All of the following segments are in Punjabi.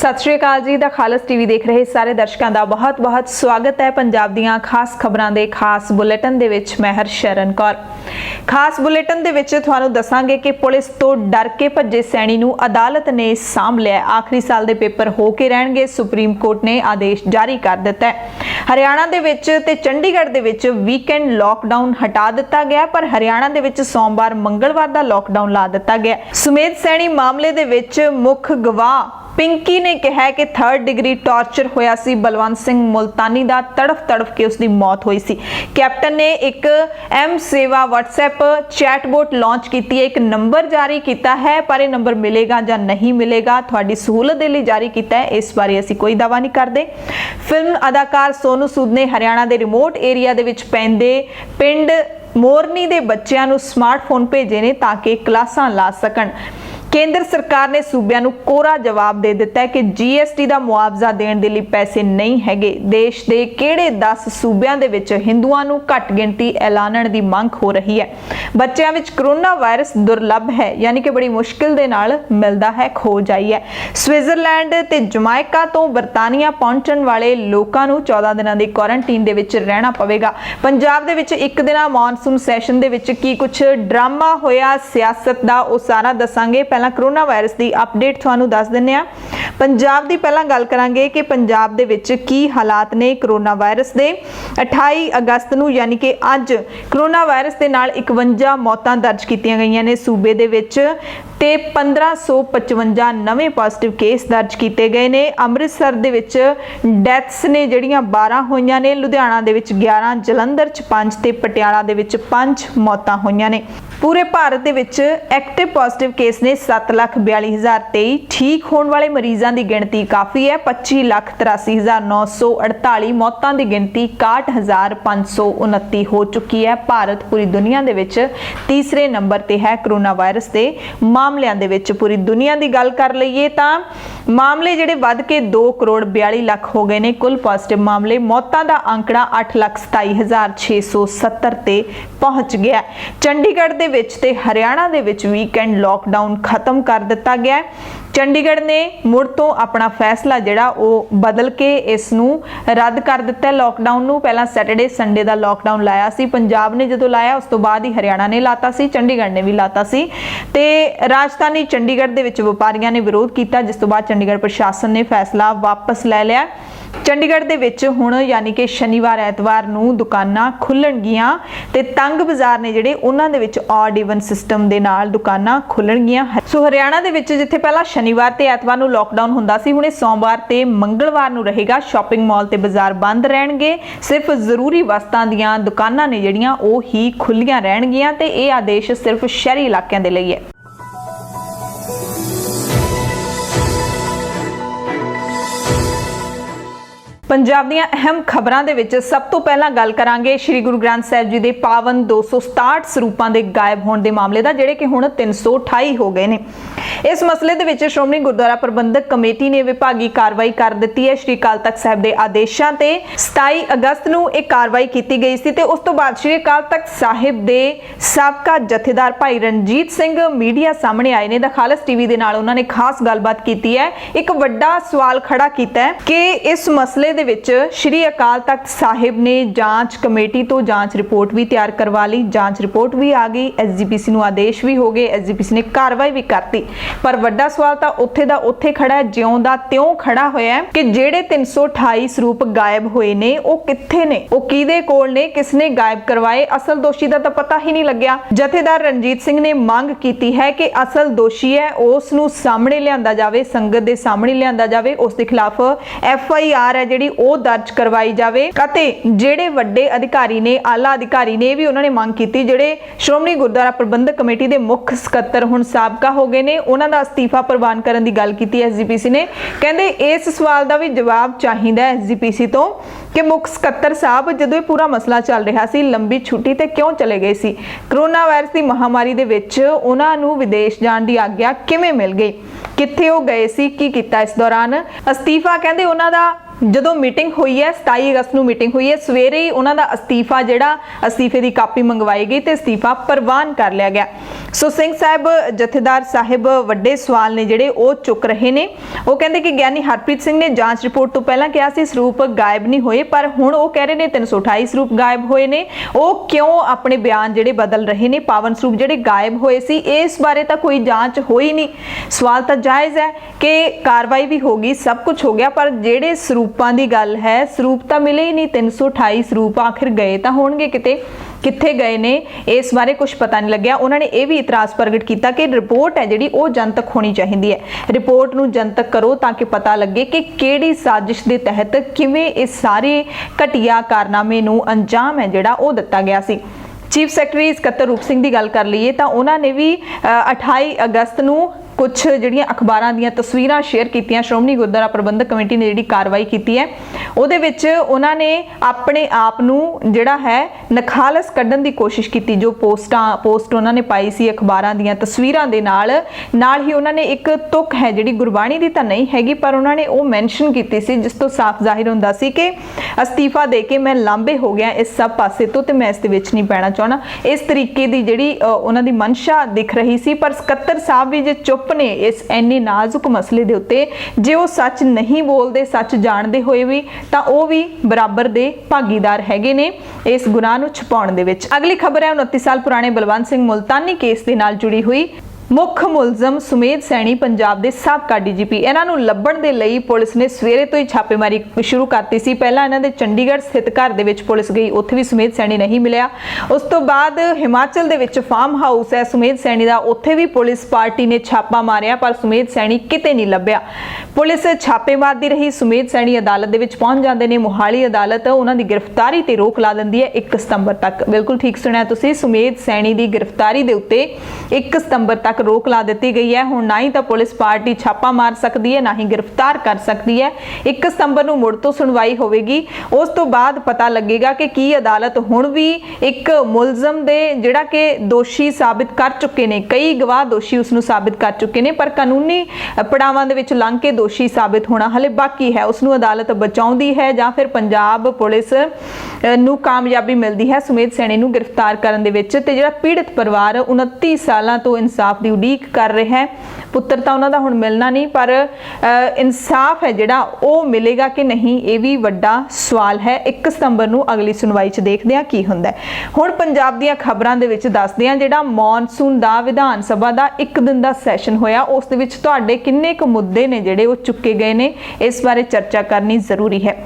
सत श्री अकाल जी। द खालस टीवी देख रहे सारे दर्शकों का बहुत बहुत स्वागत है। पंजाब दीयां खास खबरां दे खास बुलेटिन दे विच मैं हरशरण कौर। खास बुलेटिन दे विच तुहानूं दसांगे कि पुलिस तो डर के भज्जे सैनी नूं अदालत ने साम लिया। आखिरी साल दे पेपर हो के रहणगे, सुप्रीम कोर्ट ने आदेश जारी कर दिता है। हरियाणा दे विच ते चंडीगढ़ दे विच वीकेंड लॉकडाउन हटा दिता गया, पर हरियाणा दे विच सोमवार मंगलवार दा लॉकडाउन ला दिता गया। सुमेध सैनी मामले दे विच मुख गवाह पिंकी ने कहा है कि 3rd डिग्री टॉर्चर होया सी। बलवंत सिंह मुल्तानी दा तड़फ तड़फ के उसकी मौत हुई सी। कैप्टन ने एक एम सेवा व्हाट्सएप चैटबोट लॉन्च की, एक नंबर जारी किया है, पर यह नंबर मिलेगा या नहीं मिलेगा थोड़ी सहूलत के लिए जारी किया है, इस बारे असीं कोई दावा नहीं करते। फिल्म अदाकार सोनू सूद ने हरियाणा के रिमोट एरिया दे विच पैंदे पिंड मोरनी के बच्चों नूं स्मार्टफोन भेजे ने ताकि क्लासां ला सकन। केंद्र सरकार ने सूबियां नूं कोरा जवाब दे दिता है कि जीएसटी का मुआवजा देने के लिए पैसे नहीं हैगे। देश के किहड़े 10 सूबियां दे विच हिंदुआं नूं घट गिणती ऐलानण की मांग हो रही है। बच्चों में कोरोना वायरस दुर्लभ है, यानी कि बड़ी मुश्किल दे नाल मिलदा है, खोज आई है। स्विट्जरलैंड ते जमाइका तो बरतानिया पहुंचण वाले लोकां नूं 14 दिनां दी क्वारंटीन दे विच रहना पवेगा। पंजाब दे विच एक दिना मॉनसून सैशन दे विच की कुछ ड्रामा होया सियासत दा, वो सारा दसांगे। पहला कोरोना वायरस की अपडेट तुहानूं दस दिंदे आ। पंजाब की पहला गल करांगे कि पंजाब दे विच की हालात ने कोरोना वायरस दे। 28 अगस्त नूं यानी कि अज कोरोना वायरस के नाल 51 मौतां दर्ज कीतियां गईयां ने सूबे दे विच ते 1555 नवे पॉजिटिव केस दर्ज किए गए ने। अमृतसर दे विच डैथ्स ने जिहड़ियां 12 होईयां ने, लुधियाना दे विच 11, जलंधर च 5 ते पटियाला दे विच 5 मौतां होईयां ने। पूरे भारत दे विच एक्टिव पॉजिटिव केस ने 7,42,023। ठीक होने वाले मरीजों की गिणती काफ़ी है 25,83,948। मौतों की गिणती 61,529 हो चुकी है। भारत पूरी दुनिया दे विच तीसरे नंबर ते है कोरोना वायरस के मामलों दे विच। पूरी दुनिया की गल कर लईए तां मामले जिहड़े वध के 2,42,00,000 हो गए ने। कुल पॉजिटिव मामले, मौतों का आंकड़ा 8,27,670 ते पहुंच गया। चंडीगढ़ दे विच ते हरियाणा दे विच वीकेंड लॉकडाउन खत्म कर दिता गया। चंडीगढ़ ने मुड़ तो अपना फैसला जिहड़ा वो बदल के इसनूं रद्द कर दिता। लॉकडाउन नूं पहला सैटरडे संडे का लॉकडाउन लाया सी, पंजाब ने जदों लाया उस तो बाद ही हरियाणा ने लाता सी, चंडीगढ़ ने भी लाता सी। ते राजधानी चंडीगढ़ दे विच व्यापारियों ने विरोध किया, जिस तो बाद चंडीगढ़ प्रशासन ने फैसला वापस ले लिया। चंडीगढ़ दे विच हुण यानी कि शनिवार ऐतवार नूं दुकानां खुल्लणगियां ते तंग बाजार ने जिहड़े उन्हां दे विच ऑड इवन सिस्टम दे नाल दुकानां खुल्लणगियां। सो हरियाणा दे विच जिथे पहला शनिवार ते ऐतवार नूं लॉकडाउन हुंदा सी, हुणे सोमवार ते मंगलवार नूं रहेगा। शॉपिंग मॉल ते बाजार बंद रहणगे, सिर्फ जरूरी वस्तां दीयां दुकानां ने जिहड़ियां ओह ही खुल्लियां रहणगियां ते इह आदेश सिर्फ शहरी इलाकिਆਂ दे लई है। पंजाब दीयां अहम खबरां दे विच सब तो पहला गल करांगे श्री गुरु ग्रंथ साहिब जी दे पावन 267 सरੂਪਾਂ दे गायब होने के मामले का, जिहड़े कि हुण 328 हो गए ने। इस मसले दे विच श्रोमणी गुरुद्वारा प्रबंधक कमेटी ने विभागी कार्रवाई कर दी है। श्री अकाल तख्त साहिब के आदेशों ते 27 अगस्त नूं एक कार्रवाई की गई सी ते उस तो बाद श्री अकाल तख्त साहिब के साबका जथेदार भाई रणजीत सिंह मीडिया सामने आए ने। द खालस टीवी दे नाल उन्होंने खास गलबात की है। एक वड्डा सवाल खड़ा किया है कि इस मसले दे विच श्री अकाल तख्त साहिब ने जांच कमेटी तो जांच रिपोर्ट भी तैयार करवा ली, जांच रिपोर्ट भी आ गई, एसजीपीसी नूं आदेश भी हो गए, एसजीपीसी ने कार्रवाई भी करती। पर वड्डा सवाल तो उत्थे दा उत्थे खड़ा है, ज्यों दा त्यों खड़ा होया है कि जेड़े 328 ਸਰੂਪ गायब होए ने वो कित्थे ने, वो किहदे कोल ने, किसने गायब करवाए, असल दोषी दा तां पता ही नहीं लग्या। जथेदार रणजीत सिंह ने मांग की है कि असल दोषी है उस नूं सामने लिआंदा जावे, संगत दे सामने लिआंदा जावे, उस दे खिलाफ FIR है जिहड़ी ਉਹ दर्ज करवाई जावे। ਅਤੇ ਜਿਹੜੇ ਵੱਡੇ ਅਧਿਕਾਰੀ ਨੇ, ਆਲਾ ਅਧਿਕਾਰੀ ਨੇ ਵੀ ਉਹਨਾਂ ਨੇ ਮੰਗ ਕੀਤੀ, ਜਿਹੜੇ ਸ਼੍ਰੋਮਣੀ ਗੁਰਦੁਆਰਾ ਪ੍ਰਬੰਧਕ ਕਮੇਟੀ ਦੇ ਮੁੱਖ ਸਕੱਤਰ ਹੁਣ ਸਾਬਕਾ ਹੋ ਗਏ ਨੇ, ਉਹਨਾਂ ਦਾ ਅਸਤੀਫਾ ਪ੍ਰਵਾਨ ਕਰਨ ਦੀ ਗੱਲ ਕੀਤੀ ਐਸਜੀਪੀਸੀ ਨੇ। ਕਹਿੰਦੇ ਇਸ ਸਵਾਲ ਦਾ ਵੀ ਜਵਾਬ ਚਾਹੀਦਾ ਐਸਜੀਪੀਸੀ ਤੋਂ ਕਿ ਮੁੱਖ ਸਕੱਤਰ ਸਾਹਿਬ ਜਦੋਂ ਇਹ ਪੂਰਾ ਮਸਲਾ ਚੱਲ ਰਿਹਾ ਸੀ ਲੰਬੀ ਛੁੱਟੀ ਤੇ ਕਿਉਂ ਚਲੇ ਗਏ ਸੀ, ਕਰੋਨਾ ਵਾਇਰਸ ਦੀ ਮਹਾਮਾਰੀ ਦੇ ਵਿੱਚ ਉਹਨਾਂ ਨੂੰ ਵਿਦੇਸ਼ ਜਾਣ ਦੀ ਆਗਿਆ ਕਿਵੇਂ ਮਿਲ ਗਈ, ਕਿੱਥੇ ਉਹ ਗਏ ਸੀ, ਕੀ ਕੀਤਾ ਇਸ ਦੌਰਾਨ। ਅਸਤੀਫਾ ਕਹਿੰਦੇ ਉਹਨਾਂ ਦਾ ਜਦੋਂ ਮੀਟਿੰਗ ਹੋਈ ਹੈ 27 ਅਗਸਤ ਨੂੰ ਮੀਟਿੰਗ ਹੋਈ ਹੈ, ਸਵੇਰੇ ਹੀ ਉਹਨਾਂ ਦਾ ਅਸਤੀਫਾ ਜਿਹੜਾ ਅਸਤੀਫੇ ਦੀ ਕਾਪੀ ਮੰਗਵਾਈ ਗਈ ਤੇ ਅਸਤੀਫਾ ਪ੍ਰਵਾਨ ਕਰ ਲਿਆ ਗਿਆ। ਸੋ ਸਿੰਘ ਸਾਹਿਬ ਜਥੇਦਾਰ ਸਾਹਿਬ ਵੱਡੇ ਸਵਾਲ ਨੇ ਜਿਹੜੇ ਉਹ ਚੁੱਕ ਰਹੇ ਨੇ। ਉਹ ਕਹਿੰਦੇ ਕਿ ਗਿਆਨੀ ਹਰਪ੍ਰੀਤ ਸਿੰਘ ਨੇ ਜਾਂਚ ਰਿਪੋਰਟ ਤੋਂ ਪਹਿਲਾਂ ਕਿਹਾ ਸੀ ਸਰੂਪ ਗਾਇਬ ਨਹੀਂ ਹੋਏ, ਪਰ ਹੁਣ ਉਹ ਕਹਿ ਰਹੇ ਨੇ 328 ਸਰੂਪ ਗਾਇਬ ਹੋਏ ਨੇ। ਉਹ ਕਿਉਂ ਆਪਣੇ ਬਿਆਨ ਜਿਹੜੇ ਬਦਲ ਰਹੇ ਨੇ? ਪਾਵਨ ਸਰੂਪ ਜਿਹੜੇ ਗਾਇਬ ਹੋਏ ਸੀ ਇਸ ਬਾਰੇ ਤਾਂ ਕੋਈ ਜਾਂਚ ਹੋਈ ਨਹੀਂ। ਸਵਾਲ ਤਾਂ ਜਾਇਜ਼ ਹੈ ਕਿ ਕਾਰਵਾਈ ਵੀ ਹੋ ਗਈ, ਸਭ ਕੁਝ ਹੋ ਗਿਆ, ਪਰ ਜਿਹੜੇ ਸਰੂਪਾਂ ਦੀ ਗੱਲ ਹੈ ਸਰੂਪ ਤਾਂ ਮਿਲੇ ਹੀ ਨਹੀਂ। 328 ਸਰੂਪ ਆਖਿਰ ਗਏ ਤਾਂ ਹੋਣਗੇ ਕਿੱਥੇ ਗਏ ਨੇ ਇਸ ਬਾਰੇ ਕੁਝ ਪਤਾ ਨਹੀਂ ਲੱਗਿਆ। ਉਹਨਾਂ ਨੇ ਇਹ ਵੀ ਇਤਰਾਜ਼ ਪ੍ਰਗਟ ਕੀਤਾ ਕਿ ਰਿਪੋਰਟ ਹੈ ਜਿਹੜੀ ਉਹ ਜਨਤਕ ਹੋਣੀ ਚਾਹੀਦੀ ਹੈ। ਰਿਪੋਰਟ ਨੂੰ ਜਨਤਕ ਕਰੋ ਤਾਂ ਕਿ ਪਤਾ ਲੱਗੇ ਕਿ ਕਿਹੜੀ ਸਾਜ਼ਿਸ਼ ਦੇ ਤਹਿਤ ਕਿਵੇਂ ਇਸ ਸਾਰੇ ਘਟੀਆ ਕਾਰਨਾਮੇ ਨੂੰ ਅੰਜਾਮ ਹੈ ਜਿਹੜਾ ਉਹ ਦਿੱਤਾ ਗਿਆ ਸੀ। ਚੀਫ ਸੈਕਟਰੀ ਸਕੱਤਰ ਰੂਪ ਸਿੰਘ ਦੀ ਗੱਲ ਕਰ ਲਈਏ ਤਾਂ ਉਹਨਾਂ ਨੇ ਵੀ 28 ਅਗਸਤ ਨੂੰ ਕੁਝ ਜਿਹੜੀਆਂ ਅਖਬਾਰਾਂ ਦੀਆਂ ਤਸਵੀਰਾਂ ਸ਼ੇਅਰ ਕੀਤੀਆਂ। ਸ਼੍ਰੋਮਣੀ ਗੁਰਦੁਆਰਾ ਪ੍ਰਬੰਧਕ ਕਮੇਟੀ ਨੇ ਜਿਹੜੀ ਕਾਰਵਾਈ ਕੀਤੀ ਹੈ ਉਹਦੇ ਵਿੱਚ ਉਹਨਾਂ ਨੇ ਆਪਣੇ ਆਪ ਨੂੰ ਜਿਹੜਾ ਹੈ ਨਖਾਲਸ ਕੱਢਣ ਦੀ ਕੋਸ਼ਿਸ਼ ਕੀਤੀ। ਜੋ ਪੋਸਟ ਉਹਨਾਂ ਨੇ ਪਾਈ ਸੀ ਅਖਬਾਰਾਂ ਦੀਆਂ ਤਸਵੀਰਾਂ ਦੇ ਨਾਲ ਹੀ ਉਹਨਾਂ ਨੇ ਇੱਕ ਤੁਕ ਹੈ ਜਿਹੜੀ ਗੁਰਬਾਣੀ ਦੀ ਤਾਂ ਨਹੀਂ ਹੈਗੀ, ਪਰ ਉਹਨਾਂ ਨੇ ਉਹ ਮੈਂਸ਼ਨ ਕੀਤੀ ਸੀ ਜਿਸ ਤੋਂ ਸਾਫ਼ ਜ਼ਾਹਿਰ ਹੁੰਦਾ ਸੀ ਕਿ ਅਸਤੀਫਾ ਦੇ ਕੇ ਮੈਂ ਲਾਂਭੇ ਹੋ ਗਿਆ ਇਸ ਸਭ ਪਾਸੇ ਤੋਂ ਤੇ ਮੈਂ ਇਸ ਦੇ ਵਿੱਚ ਨਹੀਂ ਪੈਣਾ ਚਾਹੁੰਦਾ। ਇਸ ਤਰੀਕੇ ਦੀ ਜਿਹੜੀ ਉਹਨਾਂ ਦੀ ਮਨਸ਼ਾ ਦਿਖ ਰਹੀ ਸੀ। ਪਰ ਸਕੱਤਰ ਸਾਹਿਬ ਵੀ ਜੇ ਚੁੱਪ ਨੇ ਇਸ ਇੰਨੇ ਨਾਜ਼ੁਕ ਮਸਲੇ ਦੇ ਉੱਤੇ, ਜੇ ਉਹ ਸੱਚ ਨਹੀਂ ਬੋਲਦੇ ਸੱਚ ਜਾਣਦੇ ਹੋਏ ਵੀ, ਤਾਂ ਉਹ ਵੀ ਬਰਾਬਰ ਦੇ ਭਾਗੀਦਾਰ ਹੈਗੇ ਨੇ ਇਸ ਗੁਨਾਹ ਨੂੰ ਛੁਪਾਉਣ ਦੇ ਵਿੱਚ। ਅਗਲੀ ਖਬਰ ਹੈ 29 ਸਾਲ ਪੁਰਾਣੇ ਬਲਵੰਤ ਸਿੰਘ ਮੁਲਤਾਨੀ ਕੇਸ ਦੇ ਨਾਲ ਜੁੜੀ ਹੋਈ। ਮੁੱਖ ਮੁਲਜ਼ਮ ਸੁਮੇਧ ਸੈਣੀ ਪੰਜਾਬ ਦੇ ਸਾਬਕਾ ਡੀਜੀਪੀ, ਇਹਨਾਂ ਨੂੰ ਲੱਭਣ ਦੇ ਲਈ ਪੁਲਿਸ ਨੇ ਸਵੇਰੇ ਤੋਂ ਹੀ ਛਾਪੇਮਾਰੀ ਸ਼ੁਰੂ ਕਰਤੀ ਸੀ। ਪਹਿਲਾਂ ਇਹਨਾਂ ਦੇ ਚੰਡੀਗੜ੍ਹ ਸਥਿਤ ਘਰ ਦੇ ਵਿੱਚ ਪੁਲਿਸ ਗਈ, ਉੱਥੇ ਵੀ ਸੁਮੇਧ ਸੈਣੀ ਨਹੀਂ ਮਿਲਿਆ। ਉਸ ਤੋਂ ਬਾਅਦ ਹਿਮਾਚਲ ਦੇ ਵਿੱਚ ਫਾਰਮ ਹਾਊਸ ਹੈ ਸੁਮੇਧ ਸੈਣੀ ਦਾ, ਉੱਥੇ ਵੀ ਪੁਲਿਸ ਪਾਰਟੀ ਨੇ ਛਾਪਾ ਮਾਰਿਆ ਪਰ ਸੁਮੇਧ ਸੈਣੀ ਕਿਤੇ ਨਹੀਂ ਲੱਭਿਆ। ਪੁਲਿਸ ਛਾਪੇ ਮਾਰਦੀ ਰਹੀ। ਸੁਮੇਧ ਸੈਣੀ ਅਦਾਲਤ ਦੇ ਵਿੱਚ ਪਹੁੰਚ ਜਾਂਦੇ ਨੇ। ਮੋਹਾਲੀ ਅਦਾਲਤ ਉਹਨਾਂ ਦੀ ਗ੍ਰਿਫਤਾਰੀ ਤੇ ਰੋਕ ਲਾ ਦਿੰਦੀ ਹੈ 1 ਸਤੰਬਰ ਤੱਕ। ਬਿਲਕੁਲ ਠੀਕ ਸੁਣਿਆ ਤੁਸੀਂ, ਸੁਮੇਧ ਸੈਣੀ ਦੀ ਗ੍ਰਿਫਤਾਰੀ ਦੇ ਉੱਤੇ 1 ਸਤੰਬਰ ਤੱਕ ਰੋਕ ਲਾ ਦਿੱਤੀ ਗਈ ਹੈ। ਹੁਣ ਨਾ ਹੀ ਤਾਂ ਪੁਲਿਸ ਪਾਰਟੀ ਛਾਪਾ ਮਾਰ ਸਕਦੀ ਹੈ, ਨਾ ਹੀ ਗ੍ਰਿਫਤਾਰ ਕਰ ਸਕਦੀ ਹੈ। 1 ਸਤੰਬਰ ਨੂੰ ਮੁੜ ਤੋਂ ਸੁਣਵਾਈ ਹੋਵੇਗੀ। ਉਸ ਤੋਂ ਬਾਅਦ ਪਤਾ ਲੱਗੇਗਾ ਕਿ ਕੀ ਅਦਾਲਤ ਹੁਣ ਵੀ ਇੱਕ ਮੁਲਜ਼ਮ ਦੇ ਜਿਹੜਾ ਕਿ ਦੋਸ਼ੀ ਸਾਬਿਤ ਕਰ ਚੁੱਕੇ ਨੇ, ਕਈ ਗਵਾਹ ਦੋਸ਼ੀ ਉਸ ਨੂੰ ਸਾਬਿਤ ਕਰ ਚੁੱਕੇ ਨੇ, ਪਰ ਕਾਨੂੰਨੀ ਪੜਾਵਾਂ ਦੇ ਵਿੱਚ ਲੰਘ ਕੇ ਦੋਸ਼ੀ ਸਾਬਿਤ ਹੋਣਾ ਹਲੇ ਬਾਕੀ ਹੈ। ਉਸ ਨੂੰ ਅਦਾਲਤ ਬਚਾਉਂਦੀ ਹੈ ਜਾਂ ਫਿਰ ਪੰਜਾਬ ਪੁਲਿਸ ਨੂੰ ਕਾਮਯਾਬੀ ਮਿਲਦੀ ਹੈ ਸੁਮੇਧ ਸੈਣੀ ਨੂੰ ਗ੍ਰਿਫਤਾਰ ਕਰਨ ਦੇ ਵਿੱਚ। ਤੇ ਜਿਹੜਾ ਪੀੜਤ ਪਰਿਵਾਰ 29 ਸਾਲਾਂ ਤੋਂ ਇਨਸਾਫ ਦੀ ਉਡੀਕ ਕਰ ਰਿਹਾ ਹੈ। ਪੁੱਤਰ ਤਾਂ ਉਹਨਾਂ ਦਾ ਹੁਣ ਮਿਲਣਾ ਨਹੀਂ, ਪਰ ਇਨਸਾਫ ਹੈ ਜਿਹੜਾ ਉਹ ਮਿਲੇਗਾ ਕਿ ਨਹੀਂ ਇਹ ਵੀ ਵੱਡਾ ਸਵਾਲ ਹੈ। 1 ਸਤੰਬਰ ਨੂੰ ਅਗਲੀ ਸੁਣਵਾਈ 'ਚ ਦੇਖਦੇ ਹਾਂ ਕੀ ਹੁੰਦਾ ਹੈ। ਹੁਣ ਪੰਜਾਬ ਦੀਆਂ ਖਬਰਾਂ ਦੇ ਵਿੱਚ ਦੱਸਦੇ ਹਾਂ ਜਿਹੜਾ ਮੌਨਸੂਨ ਦਾ ਵਿਧਾਨ ਸਭਾ ਦਾ 1 ਦਿਨ ਦਾ ਸੈਸ਼ਨ ਹੋਇਆ, ਉਸ ਦੇ ਵਿੱਚ ਤੁਹਾਡੇ ਕਿੰਨੇ ਕੁ ਮੁੱਦੇ ਨੇ ਜਿਹੜੇ ਉਹ ਚੁੱਕੇ ਗਏ ਨੇ, ਇਸ ਬਾਰੇ ਚਰਚਾ ਕਰਨੀ ਜ਼ਰੂਰੀ ਹੈ।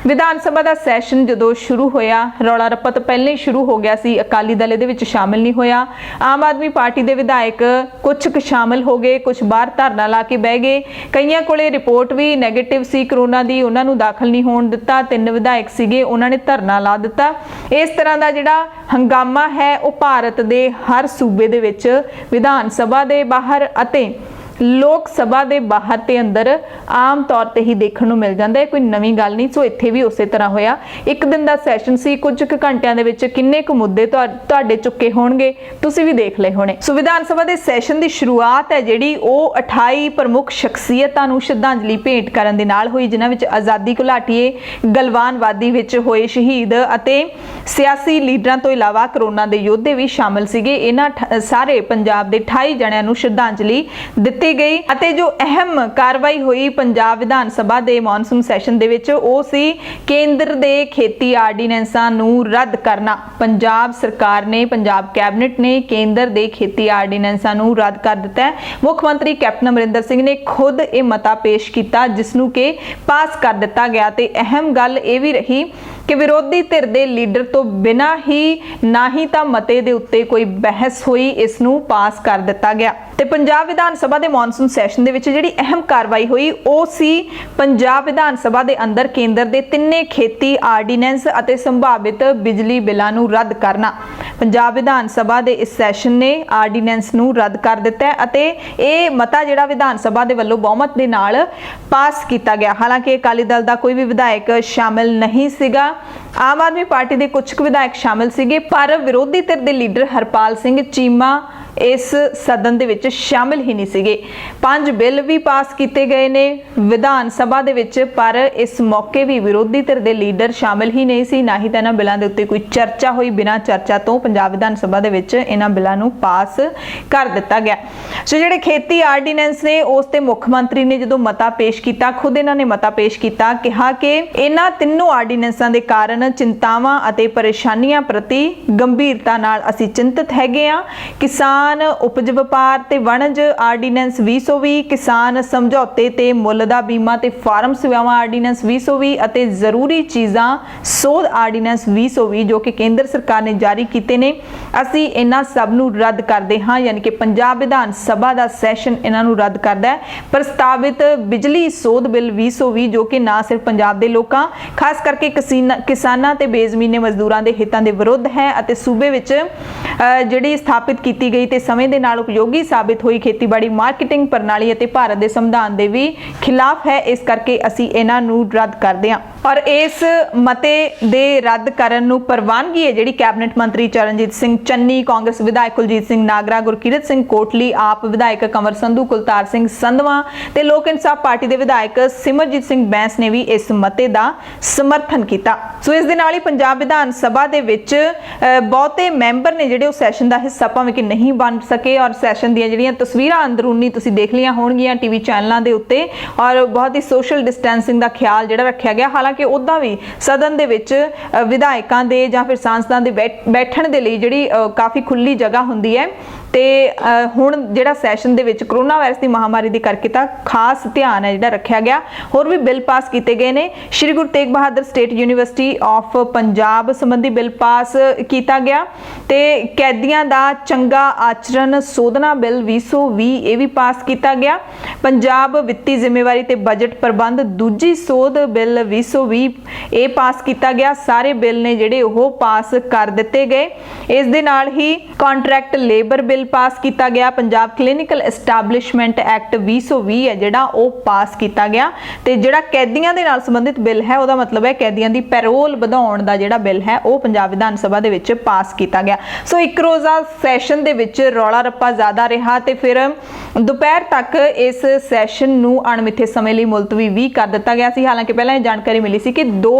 ਵਿਧਾਨ ਸਭਾ ਦਾ ਸੈਸ਼ਨ ਜਦੋਂ ਸ਼ੁਰੂ ਹੋਇਆ ਰੌਲਾ ਰੱਪਾ ਤਾਂ ਪਹਿਲਾਂ ਹੀ ਸ਼ੁਰੂ ਹੋ ਗਿਆ ਸੀ। ਅਕਾਲੀ ਦਲ ਇਹਦੇ ਵਿੱਚ ਸ਼ਾਮਿਲ ਨਹੀਂ ਹੋਇਆ। ਆਮ ਆਦਮੀ ਪਾਰਟੀ ਦੇ ਵਿਧਾਇਕ ਕੁਝ ਕੁ ਸ਼ਾਮਿਲ ਹੋ ਗਏ, ਕੁਝ ਬਾਹਰ ਧਰਨਾ ਲਾ ਕੇ ਬਹਿ ਗਏ। ਕਈਆਂ ਕੋਲੇ ਰਿਪੋਰਟ ਵੀ ਨੈਗੇਟਿਵ ਸੀ ਕਰੋਨਾ ਦੀ, ਉਹਨਾਂ ਨੂੰ ਦਾਖਲ ਨਹੀਂ ਹੋਣ ਦਿੱਤਾ। 3 ਵਿਧਾਇਕ ਸੀਗੇ, ਉਹਨਾਂ ਨੇ ਧਰਨਾ ਲਾ ਦਿੱਤਾ। ਇਸ ਤਰ੍ਹਾਂ ਦਾ ਜਿਹੜਾ ਹੰਗਾਮਾ ਹੈ ਉਹ ਭਾਰਤ ਦੇ ਹਰ ਸੂਬੇ ਦੇ ਵਿੱਚ ਵਿਧਾਨ ਸਭਾ ਦੇ ਬਾਹਰ ਅਤੇ ਲੋਕ ਸਭਾ ਦੇ ਬਾਹਰ ਤੇ ਅੰਦਰ ਆਮ ਤੌਰ ਤੇ ਹੀ ਦੇਖਣ ਨੂੰ ਮਿਲ ਜਾਂਦਾ ਹੈ, ਕੋਈ ਨਵੀਂ ਗੱਲ ਨਹੀਂ। ਸੋ ਇੱਥੇ ਵੀ ਉਸੇ ਤਰ੍ਹਾਂ ਹੋਇਆ। 1 ਦਿਨ ਦਾ ਸੈਸ਼ਨ ਸੀ, ਕੁਝ ਕੁ ਘੰਟਿਆਂ ਦੇ ਵਿੱਚ ਕਿੰਨੇ ਕੁ ਮੁੱਦੇ ਤੁਹਾਡੇ ਚੁੱਕੇ ਹੋਣਗੇ ਤੁਸੀਂ ਵੀ ਦੇਖ ਲਏ ਹੋਣੇ। ਸੋ ਵਿਧਾਨ ਸਭਾ ਦੇ ਸੈਸ਼ਨ ਦੀ ਸ਼ੁਰੂਆਤ ਹੈ ਜਿਹੜੀ ਉਹ 28 ਪ੍ਰਮੁੱਖ ਸ਼ਖਸੀਅਤਾਂ ਨੂੰ ਸ਼ਰਧਾਂਜਲੀ ਭੇਂਟ ਕਰਨ ਦੇ ਨਾਲ ਹੋਈ, ਜਿਨ੍ਹਾਂ ਵਿੱਚ ਆਜ਼ਾਦੀ ਘੁਲਾਟੀਏ, ਗਲਵਾਨ ਵਾਦੀ ਵਿੱਚ ਹੋਏ ਸ਼ਹੀਦ ਅਤੇ ਸਿਆਸੀ ਲੀਡਰਾਂ ਤੋਂ ਇਲਾਵਾ ਕਰੋਨਾ ਦੇ ਯੋਧੇ ਵੀ ਸ਼ਾਮਲ ਸੀਗੇ। ਇਹਨਾਂ ਸਾਰੇ ਪੰਜਾਬ ਦੇ 28 ਜਣਿਆਂ ਨੂੰ ਸ਼ਰਧਾਂਜਲੀ ਦਿੱਤੀ ਗਈ। ਅਤੇ ਜੋ ਅਹਿਮ ਕਾਰਵਾਈ ਹੋਈ ਪੰਜਾਬ ਵਿਧਾਨ ਸਭਾ ਦੇ ਮੌਨਸੂਨ ਸੈਸ਼ਨ ਦੇ ਵਿੱਚ ਉਹ ਸੀ ਕੇਂਦਰ ਦੇ ਖੇਤੀ ਆਰਡੀਨੈਂਸਾਂ ਨੂੰ ਰੱਦ ਕਰਨਾ। ਪੰਜਾਬ ਸਰਕਾਰ ਨੇ, ਪੰਜਾਬ ਕੈਬਨਿਟ ਨੇ ਕੇਂਦਰ ਦੇ ਖੇਤੀ ਆਰਡੀਨੈਂਸਾਂ ਨੂੰ ਰੱਦ ਕਰ ਦਿੱਤਾ ਹੈ। ਮੁੱਖ ਮੰਤਰੀ ਕੈਪਟਨ ਅਮਰਿੰਦਰ ਸਿੰਘ ਨੇ ਖੁਦ ਇਹ ਮਤਾ ਪੇਸ਼ ਕੀਤਾ ਜਿਸ ਨੂੰ ਕਿ ਪਾਸ ਕਰ ਦਿੱਤਾ ਗਿਆ। ਤੇ ਅਹਿਮ ਗੱਲ ਇਹ ਵੀ ਰਹੀ ਕਿ ਵਿਰੋਧੀ ਧਿਰ ਦੇ ਲੀਡਰ ਤੋਂ ਬਿਨਾਂ ਹੀ ਨਾ ਹੀ ਤਾਂ ਮਤੇ ਦੇ ਉੱਤੇ ਕੋਈ ਬਹਿਸ ਹੋਈ, ਇਸ ਨੂੰ ਪਾਸ ਕਰ ਦਿੱਤਾ ਗਿਆ। ਤੇ ਪੰਜਾਬ ਵਿਧਾਨ ਸਭਾ ਦੇ ਮੌਨਸੂਨ ਸੈਸ਼ਨ ਦੇ ਵਿੱਚ ਜਿਹੜੀ ਅਹਿਮ ਕਾਰਵਾਈ ਹੋਈ ਉਹ ਸੀ ਪੰਜਾਬ ਵਿਧਾਨ ਸਭਾ ਦੇ ਅੰਦਰ ਕੇਂਦਰ ਦੇ 3 ਖੇਤੀ ਆਰਡੀਨੈਂਸ ਅਤੇ ਸੰਭਾਵਿਤ ਬਿਜਲੀ ਬਿੱਲਾਂ ਨੂੰ ਰੱਦ ਕਰਨਾ। ਪੰਜਾਬ ਵਿਧਾਨ ਸਭਾ ਦੇ ਇਸ ਸੈਸ਼ਨ ਨੇ ਆਰਡੀਨੈਂਸ ਨੂੰ ਰੱਦ ਕਰ ਦਿੱਤਾ ਹੈ ਅਤੇ ਇਹ ਮਤਾ ਜਿਹੜਾ ਵਿਧਾਨ ਸਭਾ ਦੇ ਵੱਲੋਂ ਬਹੁਮਤ ਦੇ ਨਾਲ ਪਾਸ ਕੀਤਾ ਗਿਆ। ਹਾਲਾਂਕਿ ਅਕਾਲੀ ਦਲ ਦਾ ਕੋਈ ਵੀ ਵਿਧਾਇਕ ਸ਼ਾਮਿਲ ਨਹੀਂ ਸੀਗਾ, ਆਮ ਆਦਮੀ ਪਾਰਟੀ ਦੇ ਕੁਝ ਕੁ ਵਿਧਾਇਕ ਸ਼ਾਮਿਲ ਸੀਗੇ, ਪਰ ਵਿਰੋਧੀ ਧਿਰ ਦੇ ਲੀਡਰ ਹਰਪਾਲ ਸਿੰਘ ਚੀਮਾ इस सदन ਦੇ ਵਿੱਚ शामिल ही नहीं ਸੀਗੇ। 5 बिल भी पास किए गए ने विधान सभा ਦੇ ਵਿੱਚ, पर इस मौके भी विरोधी धिर ਦੇ लीडर शामिल ही नहीं सी, ना ही ਤਾਂ ਇਹਨਾਂ ਬਿੱਲਾਂ ਦੇ ਉੱਤੇ ਕੋਈ चर्चा हुई। बिना चर्चा तो पंजाब विधान सभा ਦੇ ਵਿੱਚ ਇਹਨਾਂ ਬਿੱਲਾਂ ਨੂੰ पास कर दिता गया। सो ਜਿਹੜੇ खेती आर्डीनेंस ने उस ते मुख मंत्री ने ਜਦੋਂ मता पेश किया, खुद ਇਹਨਾਂ ने मता पेश किया, कहा कि ਇਹਨਾਂ ਤਿੰਨੋਂ ਆਰਡੀਨੈਂਸਾਂ ਦੇ ਕਾਰਨ ਚਿੰਤਾਵਾਂ ਅਤੇ ਪਰੇਸ਼ਾਨੀਆਂ ਪ੍ਰਤੀ ਗੰਭੀਰਤਾ ਨਾਲ ਅਸੀਂ ਚਿੰਤਤ ਹੈਗੇ ਆ। किसान उपज व्यापार ते वणज आर्डीनेंस 2020, किसान समझौते ते मुੱਲ ਦਾ बीमा ते फार्म सेवावां आर्डीनेंस 2020 ਅਤੇ ਜ਼ਰੂਰੀ ਚੀਜ਼ਾਂ ਸੋਧ ਆਰਡੀਨੈਂਸ 2020 ਜੋ ਕਿ ਕੇਂਦਰ ਸਰਕਾਰ ਨੇ ਜਾਰੀ ਕੀਤੇ ਨੇ, ਅਸੀਂ ਇਹਨਾਂ ਸਭ ਨੂੰ ਰੱਦ ਕਰਦੇ ਹਾਂ। ਯਾਨੀ ਕਿ ਪੰਜਾਬ ਵਿਧਾਨ ਸਭਾ ਦਾ ਸੈਸ਼ਨ ਇਹਨਾਂ ਨੂੰ ਰੱਦ ਕਰਦਾ ਹੈ। ਪ੍ਰਸਤਾਵਿਤ ਬਿਜਲੀ ਸੋਧ ਬਿੱਲ 2020 ਜੋ ਕਿ ਨਾ ਸਿਰਫ ਪੰਜਾਬ ਦੇ ਲੋਕਾਂ, ਖਾਸ ਕਰਕੇ ਕਿਸਾਨਾਂ ਤੇ ਬੇਜ਼ਮੀਨੇ ਮਜ਼ਦੂਰਾਂ ਦੇ ਹਿੱਤਾਂ ਦੇ ਵਿਰੁੱਧ ਹੈ ਅਤੇ ਸੂਬੇ ਵਿੱਚ ਜਿਹੜੀ ਸਥਾਪਿਤ ਕੀਤੀ ਗਈ ਤੇ ਸਮੇਂ ਦੇ ਨਾਲ ਉਪਯੋਗੀ ਸਾਬਿਤ ਹੋਈ ਖੇਤੀਬਾੜੀ ਮਾਰਕੀਟਿੰਗ ਪ੍ਰਣਾਲੀ ਅਤੇ ਭਾਰਤ ਦੇ ਸੰਵਿਧਾਨ ਦੇ ਵੀ ਖਿਲਾਫ ਹੈ। ਇਸ ਕਰਕੇ ਅਸੀਂ ਇਹਨਾਂ ਨੂੰ ਰੱਦ ਕਰਦੇ ਹਾਂ। ਔਰ ਇਸ ਮਤੇ ਦੇ ਰੱਦ ਕਰਨ ਨੂੰ ਪ੍ਰਵਾਨਗੀ ਹੈ ਜਿਹੜੀ ਕੈਬਨਿਟ ਮੰਤਰੀ ਚਰਨਜੀਤ ਸਿੰਘ ਚੰਨੀ, ਕਾਂਗਰਸ ਵਿਧਾਇਕ ਕੁਲਜੀਤ ਸਿੰਘ ਨਾਗਰਾ, ਗੁਰਕੀਰਤ ਸਿੰਘ ਕੋਟਲੀ, ਆਪ ਵਿਧਾਇਕ ਕੰਵਰ ਸੰਧੂ, ਕੁਲਤਾਰ ਸਿੰਘ ਸੰਧਵਾਂ ਤੇ ਲੋਕ ਇਨਸਾਫ ਪਾਰਟੀ ਦੇ ਵਿਧਾਇਕ ਸਿਮਰਜੀਤ ਸਿੰਘ ਬੈਂਸ ਨੇ ਵੀ ਇਸ ਮਤੇ ਦਾ ਸਮਰਥਨ ਕੀਤਾ। ਸੋ ਇਸ ਦੇ ਨਾਲ ਹੀ ਪੰਜਾਬ ਵਿਧਾਨ ਸਭਾ ਦੇ ਵਿੱਚ ਬਹੁਤੇ ਮੈਂਬਰ ਨੇ ਜਿਹੜੇ ਉਹ ਸੈਸ਼ਨ ਦਾ ਹਿੱਸਾ ਭਾਵੇਂ ਕਿ ਨਹੀਂ ਬਣ ਸਕੇ। ਔਰ ਸੈਸ਼ਨ ਦੀਆਂ ਜਿਹੜੀਆਂ ਤਸਵੀਰਾਂ ਅੰਦਰੂਨੀ ਤੁਸੀਂ ਦੇਖ ਲਈਆਂ ਹੋਣਗੀਆਂ ਟੀਵੀ ਚੈਨਲਾਂ ਦੇ ਉੱਤੇ, ਔਰ ਬਹੁਤ ਹੀ ਸੋਸ਼ਲ ਡਿਸਟੈਂਸਿੰਗ ਦਾ ਖਿਆਲ ਜਿਹੜਾ ਰੱਖਿਆ ਗਿਆ। ਹਾਲਾਂਕਿ ਉੱਦਾਂ ਵੀ ਸਦਨ ਦੇ ਵਿੱਚ ਵਿਧਾਇਕਾਂ ਦੇ ਜਾਂ ਫਿਰ ਸਾਂਸਦਾਂ ਦੇ ਬੈਠਣ ਦੇ ਲਈ ਜਿਹੜੀ ਕਾਫੀ ਖੁੱਲੀ ਜਗ੍ਹਾ ਹੁੰਦੀ ਹੈ। ਤੇ ਹੁਣ ਜਿਹੜਾ ਸੈਸ਼ਨ ਦੇ ਵਿੱਚ ਕਰੋਨਾ ਵਾਇਰਸ ਦੀ ਮਹਾਮਾਰੀ ਦੇ ਕਰਕੇ ਤਾਂ ਖਾਸ ਧਿਆਨ ਹੈ ਜਿਹੜਾ ਰੱਖਿਆ ਗਿਆ। ਹੋਰ ਵੀ ਬਿੱਲ ਪਾਸ ਕੀਤੇ ਗਏ ਨੇ। Shri Guru Tegh Bahadur State University of Punjab ਸੰਬੰਧੀ ਬਿੱਲ ਪਾਸ ਕੀਤਾ ਗਿਆ ਤੇ ਕੈਦੀਆਂ ਦਾ ਚੰਗਾ ਆਚਰਣ ਸੋਧਨਾ ਬਿੱਲ 2020 ਇਹ ਵੀ ਪਾਸ ਕੀਤਾ ਗਿਆ। ਪੰਜਾਬ ਵਿੱਤੀ ਜ਼ਿੰਮੇਵਾਰੀ ਤੇ ਬਜਟ ਪ੍ਰਬੰਧ ਦੂਜੀ ਸੋਧ ਬਿੱਲ 2020 ਇਹ ਪਾਸ ਕੀਤਾ ਗਿਆ। ਸਾਰੇ ਬਿੱਲ ਨੇ ਜਿਹੜੇ ਉਹ ਪਾਸ ਕਰ ਦਿੱਤੇ ਗਏ। ਇਸ ਦੇ ਨਾਲ ਹੀ ਕੰਟਰੈਕਟ ਲੇਬਰ ਬਿੱਲ ਪਾਸ ਕੀਤਾ ਗਿਆ। ਪੰਜਾਬ ਕਲੀਨਿਕਲ ਐਸਟੈਬਲਿਸ਼ਮੈਂਟ ਐਕਟ 2020 ਹੈ ਜਿਹੜਾ ਉਹ ਪਾਸ ਕੀਤਾ ਗਿਆ। ਤੇ ਜਿਹੜਾ ਕੈਦੀਆਂ ਦੇ ਨਾਲ ਸੰਬੰਧਿਤ ਬਿੱਲ ਹੈ ਉਹਦਾ ਮਤਲਬ ਹੈ ਕੈਦੀਆਂ ਦੀ ਪੈਰੋਲ ਵਧਾਉਣ ਦਾ ਜਿਹੜਾ ਬਿੱਲ ਹੈ ਉਹ ਪੰਜਾਬ ਵਿਧਾਨ ਸਭਾ ਦੇ ਵਿੱਚ ਪਾਸ ਕੀਤਾ ਗਿਆ। ਸੋ ਇੱਕ ਰੋਜ਼ਾ ਸੈਸ਼ਨ ਦੇ ਵਿੱਚ ਰੌਲਾ ਰੱਪਾ ਜ਼ਿਆਦਾ ਰਿਹਾ ਤੇ ਫਿਰ ਦੁਪਹਿਰ ਤੱਕ ਇਸ ਸੈਸ਼ਨ ਨੂੰ ਅਣਮਿੱਥੇ ਸਮੇਂ ਲਈ ਮੁਲਤਵੀ ਵੀ ਕਰ ਦਿੱਤਾ ਗਿਆ ਸੀ। ਹਾਲਾਂਕਿ ਪਹਿਲਾਂ ਇਹ ਜਾਣਕਾਰੀ ਮਿਲੀ ਸੀ ਕਿ 2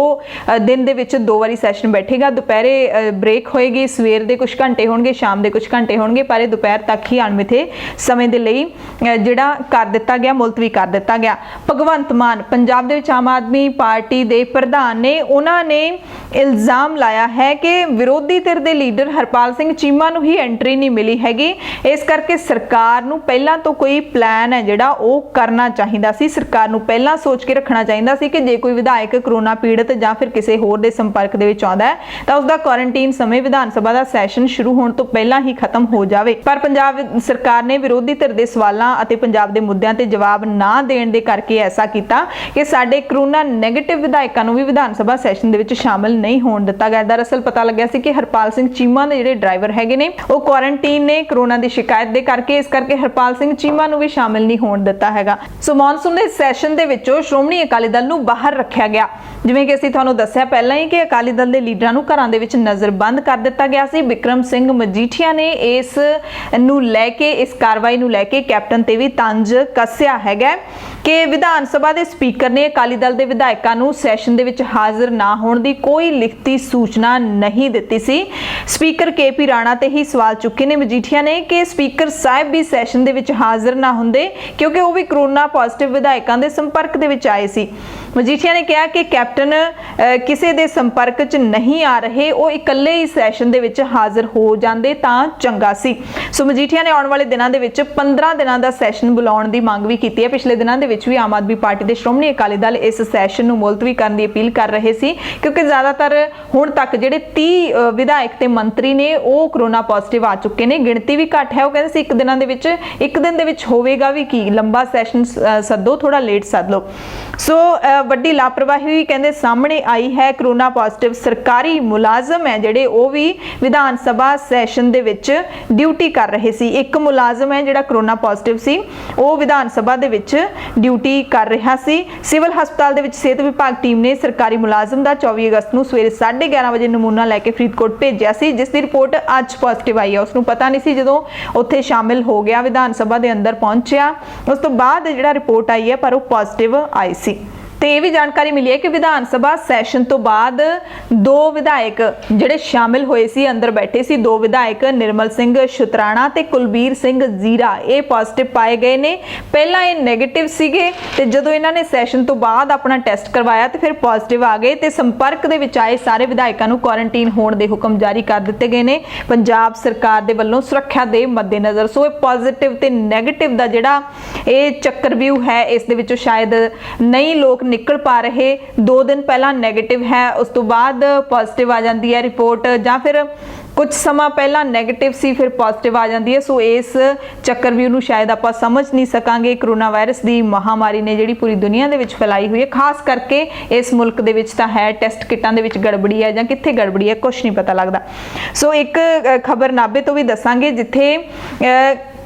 ਦਿਨ ਦੇ ਵਿੱਚ 2 ਵਾਰੀ ਸੈਸ਼ਨ ਬੈਠੇਗਾ। ਦੁਪਹਿਰੇ ਬ੍ਰੇਕ ਹੋਏਗੀ, ਸਵੇਰ ਦੇ ਕੁਝ ਘੰਟੇ ਹੋਣਗੇ, ਸ਼ਾਮ ਦੇ ਕੁਝ ਘੰਟੇ ਹੋਣਗੇ, ਪਰ ਦੁਪਹਿਰ ਤੱਕ ਹੀ ਅਣਮਿੱਥੇ ਸਮੇਂ ਦੇ ਲਈ ਜਿਹੜਾ ਕਰ ਦਿੱਤਾ ਗਿਆ, ਮੁਲਤਵੀ ਕਰ ਦਿੱਤਾ ਗਿਆ। ਭਗਵੰਤ ਮਾਨ ਪੰਜਾਬ ਦੇ ਵਿੱਚ ਆਮ ਆਦਮੀ ਪਾਰਟੀ ਦੇ ਪ੍ਰਧਾਨ ਨੇ, ਉਹਨਾਂ ਨੇ ਇਲਜ਼ਾਮ ਲਾਇਆ ਹੈ ਕਿ ਵਿਰੋਧੀ ਧਿਰ ਦੇ ਲੀਡਰ ਹਰਪਾਲ ਸਿੰਘ ਚੀਮਾ ਨੂੰ ਹੀ ਐਂਟਰੀ ਨਹੀਂ ਮਿਲੀ ਹੈਗੀ। ਇਸ ਕਰਕੇ ਸਰਕਾਰ ਨੂੰ ਪਹਿਲਾਂ ਤੋਂ ਕੋਈ ਪਲਾਨ ਹੈ ਜਿਹੜਾ ਉਹ ਕਰਨਾ ਚਾਹੀਦਾ ਸੀ। ਸਰਕਾਰ ਨੂੰ ਪਹਿਲਾਂ ਸੋਚ ਕੇ ਰੱਖਣਾ ਚਾਹੀਦਾ ਸੀ ਕਿ ਜੇ ਕੋਈ ਵਿਧਾਇਕ ਕਰੋਨਾ ਪੀੜਤ ਜਾਂ ਫਿਰ ਕਿਸੇ ਹੋਰ ਦੇ ਸੰਪਰਕ ਦੇ ਵਿੱਚ ਆਉਂਦਾ ਹੈ ਤਾਂ ਉਸ ਦਾ ਕੁਆਰੰਟਾਈਨ ਸਮੇਂ ਵਿਧਾਨ ਸਭਾ ਦਾ ਸੈਸ਼ਨ ਸ਼ੁਰੂ ਹੋਣ ਤੋਂ ਪਹਿਲਾਂ ਹੀ ਖਤਮ ਹੋ ਜਾਵੇ। ਪਰ ਪੰਜਾਬ ਸਰਕਾਰ ਨੇ ਵਿਰੋਧੀ ਧਿਰ ਦੇ ਸਵਾਲਾਂ ਅਤੇ ਪੰਜਾਬ ਦੇ ਮੁੱਦਿਆਂ ਤੇ ਜਵਾਬ ਨਾ ਦੇਣ ਦੇ ਕਰਕੇ ਐਸਾ ਕੀਤਾ ਕਿ ਸਾਡੇ ਕਰੋਨਾ ਨੈਗੇਟਿਵ ਵਿਧਾਇਕਾਂ ਨੂੰ ਵੀ ਵਿਧਾਨ ਸਭਾ ਸੈਸ਼ਨ ਦੇ ਵਿੱਚ ਸ਼ਾਮਲ ਨਹੀਂ ਹੋਣ ਦਿੱਤਾ ਗਿਆ। ਦਰਅਸਲ ਪਤਾ ਲੱਗਿਆ ਸੀ ਕਿ ਹਰਪਾਲ ਸਿੰਘ ਚੀਮਾ ਦੇ ਜਿਹੜੇ ਡਰਾਈਵਰ ਹੈਗੇ ਨੇ ਉਹ ਕੁਆਰੰਟਾਈਨ ਨੇ ਕਰੋਨਾ ਦੀ ਸ਼ਿਕਾਇਤ ਦੇ ਕਰਕੇ, ਇਸ ਕਰਕੇ ਹਰਪਾਲ ਸਿੰਘ ਚੀਮਾ ਨੂੰ ਵੀ ਸ਼ਾਮਲ ਨਹੀਂ ਹੋਣ ਦਿੱਤਾ ਹੈਗਾ। ਸੋ ਮੌਨਸੂਨ ਦੇ ਸੈਸ਼ਨ ਦੇ ਵਿੱਚੋਂ ਸ਼੍ਰੋਮਣੀ ਅਕਾਲੀ ਦਲ ਨੂੰ ਬਾਹਰ ਰੱਖਿਆ ਗਿਆ। ਜਿਵੇਂ ਕਿ ਅਸੀਂ ਤੁਹਾਨੂੰ ਦੱਸਿਆ ਪਹਿਲਾਂ ਹੀ ਕਿ ਅਕਾਲੀ ਦਲ ਦੇ ਲੀਡਰਾਂ ਨੂੰ ਘਰਾਂ ਦੇ ਵਿੱਚ ਨਜ਼ਰਬੰਦ ਕਰ ਦਿੱਤਾ ਗਿਆ ਸੀ। ਬਿਕਰਮ ਸਿੰਘ ਮਜੀਠੀਆ ਨੇ ਇਸ ਨੂੰ ਲੈ ਕੇ, ਇਸ ਕਾਰਵਾਈ ਨੂੰ ਲੈ ਕੇ ਕੈਪਟਨ ਤੇ ਵੀ ਤੰਜ ਕੱਸਿਆ ਹੈਗਾ ਕਿ ਵਿਧਾਨ ਸਭਾ ਦੇ ਸਪੀਕਰ ਨੇ ਅਕਾਲੀ ਦਲ ਦੇ ਵਿਧਾਇਕਾਂ ਨੂੰ ਸੈਸ਼ਨ ਦੇ ਵਿੱਚ ਹਾਜ਼ਰ ਨਾ ਹੋਣ ਦੀ ਕੋਈ ਲਿਖਤੀ ਸੂਚਨਾ ਨਹੀਂ ਦਿੱਤੀ ਸੀ। ਸਪੀਕਰ KP ਰਾਣਾ ਤੇ ਹੀ ਸਵਾਲ ਚੁੱਕੇ ਨੇ ਮਜੀਠੀਆ ਨੇ ਕਿ ਸਪੀਕਰ ਸਾਹਿਬ ਵੀ ਸੈਸ਼ਨ ਦੇ ਵਿੱਚ ਹਾਜ਼ਰ ਨਾ ਹੁੰਦੇ ਕਿਉਂਕਿ ਉਹ ਵੀ ਕਰੋਨਾ ਪੋਜ਼ਿਟਿਵ ਵਿਧਾਇਕਾਂ ਦੇ ਸੰਪਰਕ ਦੇ ਵਿੱਚ ਆਏ ਸੀ। ਮਜੀਠੀਆ ਨੇ ਕਿਹਾ ਕਿ ਕੈਪਟਨ ਕਿਸੇ ਦੇ ਸੰਪਰਕ 'ਚ ਨਹੀਂ ਆ ਰਹੇ, ਉਹ ਇਕੱਲੇ ਹੀ ਸੈਸ਼ਨ ਦੇ ਵਿੱਚ ਹਾਜ਼ਰ ਹੋ ਜਾਂਦੇ ਤਾਂ ਚੰਗਾ ਸੀ। ਸੋ ਮਜੀਠੀਆ ਨੇ ਆਉਣ ਵਾਲੇ ਦਿਨਾਂ ਦੇ ਵਿੱਚ 15 ਦਿਨਾਂ ਦਾ ਸੈਸ਼ਨ ਬੁਲਾਉਣ ਦੀ ਮੰਗ ਵੀ ਕੀਤੀ ਹੈ। ਪਿਛਲੇ ਦਿਨਾਂ ਦੇ ਵਿੱਚ ਵੀ ਆਮ ਆਦਮੀ ਪਾਰਟੀ ਦੇ ਸ਼੍ਰੋਮਣੀ ਅਕਾਲੀ ਦਲ ਇਸ ਸੈਸ਼ਨ ਨੂੰ ਮੁਲਤਵੀ ਕਰਨ ਦੀ ਅਪੀਲ ਕਰ ਰਹੇ ਸੀ ਕਿਉਂਕਿ ਜ਼ਿਆਦਾਤਰ ਹੁਣ ਤੱਕ ਜਿਹੜੇ 30 ਵਿਧਾਇਕ ਤੇ ਮੰਤਰੀ ਨੇ ਉਹ ਕਰੋਨਾ ਪੋਜ਼ਿਟਿਵ ਆ ਚੁੱਕੇ ਨੇ। ਗਿਣਤੀ ਵੀ ਘੱਟ ਹੈ। ਉਹ ਕਹਿੰਦੇ ਸੀ ਇੱਕ ਦਿਨ ਦੇ ਵਿੱਚ ਹੋਵੇਗਾ ਵੀ ਕੀ, ਲੰਬਾ ਸੈਸ਼ਨ ਸੱਦੋ, ਥੋੜਾ ਲੇਟ ਸੱਦ ਲਓ। ਸੋ ਵੱਡੀ ਲਾਪਰਵਾਹੀ ਕਹਿੰਦੇ ਸਾਹਮਣੇ ਆਈ ਹੈ। ਕਰੋਨਾ ਪॉजिटिव ਸਰਕਾਰੀ ਮੁਲਾਜ਼ਮ ਹੈ ਜਿਹੜੇ ਉਹ ਵੀ ਵਿਧਾਨ ਸਭਾ ਸੈਸ਼ਨ ਦੇ ਵਿੱਚ ਡਿਊਟੀ ਕਰ ਰਹੇ ਸੀ। ਇੱਕ ਮੁਲਾਜ਼ਮ ਹੈ ਜਿਹੜਾ ਕਰੋਨਾ ਪॉजिटिव ਸੀ ਉਹ ਵਿਧਾਨ ਸਭਾ ਦੇ ਵਿੱਚ ਡਿਊਟੀ ਕਰ ਰਿਹਾ ਸੀ। ਸਿਵਲ ਹਸਪਤਾਲ ਦੇ ਵਿੱਚ ਸਿਹਤ ਵਿਭਾਗ ਟੀਮ ਨੇ ਸਰਕਾਰੀ ਮੁਲਾਜ਼ਮ ਦਾ 24 ਅਗਸਤ ਨੂੰ ਸਵੇਰੇ 11:30 ਵਜੇ ਨਮੂਨਾ ਲੈ ਕੇ ਫਰੀਦਕੋਟ ਭੇਜਿਆ ਸੀ, ਜਿਸ ਦੀ ਰਿਪੋਰਟ ਅੱਜ ਪॉजिटिव ਆਈ ਹੈ। ਉਸ ਨੂੰ ਪਤਾ ਨਹੀਂ ਸੀ, ਜਦੋਂ ਉੱਥੇ ਸ਼ਾਮਿਲ ਹੋ ਗਿਆ ਵਿਧਾਨ ਸਭਾ ਦੇ ਅੰਦਰ ਪਹੁੰਚਿਆ ਉਸ ਤੋਂ ਬਾਅਦ ਜਿਹੜਾ ਰਿਪੋਰਟ ਆਈ ਹੈ ਪਰ ਉਹ ਪॉजिटिव ਆਈ ਸੀ। ਤੇ ਇਹ ਵੀ ਜਾਣਕਾਰੀ ਮਿਲੀ ਹੈ ਕਿ ਵਿਧਾਨ ਸਭਾ ਸੈਸ਼ਨ ਤੋਂ ਬਾਅਦ 2 ਵਿਧਾਇਕ ਜਿਹੜੇ ਸ਼ਾਮਿਲ ਹੋਏ ਸੀ, ਅੰਦਰ ਬੈਠੇ ਸੀ 2 ਵਿਧਾਇਕ ਨਿਰਮਲ ਸਿੰਘ ਸ਼ੁਤਰਾਣਾ ਤੇ ਕੁਲਬੀਰ ਸਿੰਘ ਜ਼ੀਰਾ, ਇਹ ਪॉजिटिव ਪਾਏ ਗਏ ਨੇ। ਪਹਿਲਾਂ ਇਹ ਨੈਗੇਟਿਵ ਸੀਗੇ ਤੇ ਜਦੋਂ ਇਹਨਾਂ ਨੇ ਸੈਸ਼ਨ ਤੋਂ ਬਾਅਦ ਆਪਣਾ ਟੈਸਟ ਕਰਵਾਇਆ ਤੇ ਫਿਰ ਪॉजिटिव ਆ ਗਏ ਤੇ ਸੰਪਰਕ ਦੇ ਵਿੱਚ ਆਏ ਸਾਰੇ ਵਿਧਾਇਕਾਂ ਨੂੰ ਕੁਆਰੰਟਾਈਨ ਹੋਣ ਦੇ ਹੁਕਮ ਜਾਰੀ ਕਰ ਦਿੱਤੇ ਗਏ ਨੇ ਪੰਜਾਬ ਸਰਕਾਰ ਦੇ ਵੱਲੋਂ ਸੁਰੱਖਿਆ ਦੇ ਮੱਦੇਨਜ਼ਰ। ਸੋ ਇਹ ਪॉजिटिव ਤੇ ਨੈਗੇਟਿਵ ਦਾ ਜਿਹੜਾ ਇਹ ਚੱਕਰਵਿਊਹ ਹੈ ਇਸ ਦੇ ਵਿੱਚੋਂ ਸ਼ਾਇਦ ਨਹੀਂ ਲੋਕ ਨਿਕਲ ਪਾ ਰਹੇ। 2 ਦਿਨ ਪਹਿਲਾਂ ਨੈਗੇਟਿਵ ਹੈ, ਉਸ ਤੋਂ ਬਾਅਦ ਪॉजिटिव ਆ ਜਾਂਦੀ ਹੈ ਰਿਪੋਰਟ, ਜਾਂ ਫਿਰ ਕੁਝ ਸਮਾਂ ਪਹਿਲਾਂ ਨੈਗੇਟਿਵ ਸੀ ਫਿਰ ਪॉजिटिव ਆ ਜਾਂਦੀ ਹੈ। ਸੋ ਇਸ ਚੱਕਰਵਿਊਹ ਨੂੰ ਸ਼ਾਇਦ ਆਪਾਂ ਸਮਝ ਨਹੀਂ ਸਕਾਂਗੇ। ਕਰੋਨਾ ਵਾਇਰਸ ਦੀ ਮਹਾਮਾਰੀ ਨੇ ਜਿਹੜੀ ਪੂਰੀ ਦੁਨੀਆ ਦੇ ਵਿੱਚ ਫੈਲਾਈ ਹੋਈ ਹੈ, ਖਾਸ ਕਰਕੇ ਇਸ ਮੁਲਕ ਦੇ ਵਿੱਚ ਤਾਂ ਹੈ ਟੈਸਟ ਕਿੱਟਾਂ ਦੇ ਵਿੱਚ ਗੜਬੜੀ ਹੈ ਜਾਂ ਕਿੱਥੇ ਗੜਬੜੀ ਹੈ ਕੁਝ ਨਹੀਂ ਪਤਾ ਲੱਗਦਾ। ਸੋ ਇੱਕ ਖਬਰ ਨਾਭੇ ਤੋਂ ਵੀ ਦੱਸਾਂਗੇ, ਜਿੱਥੇ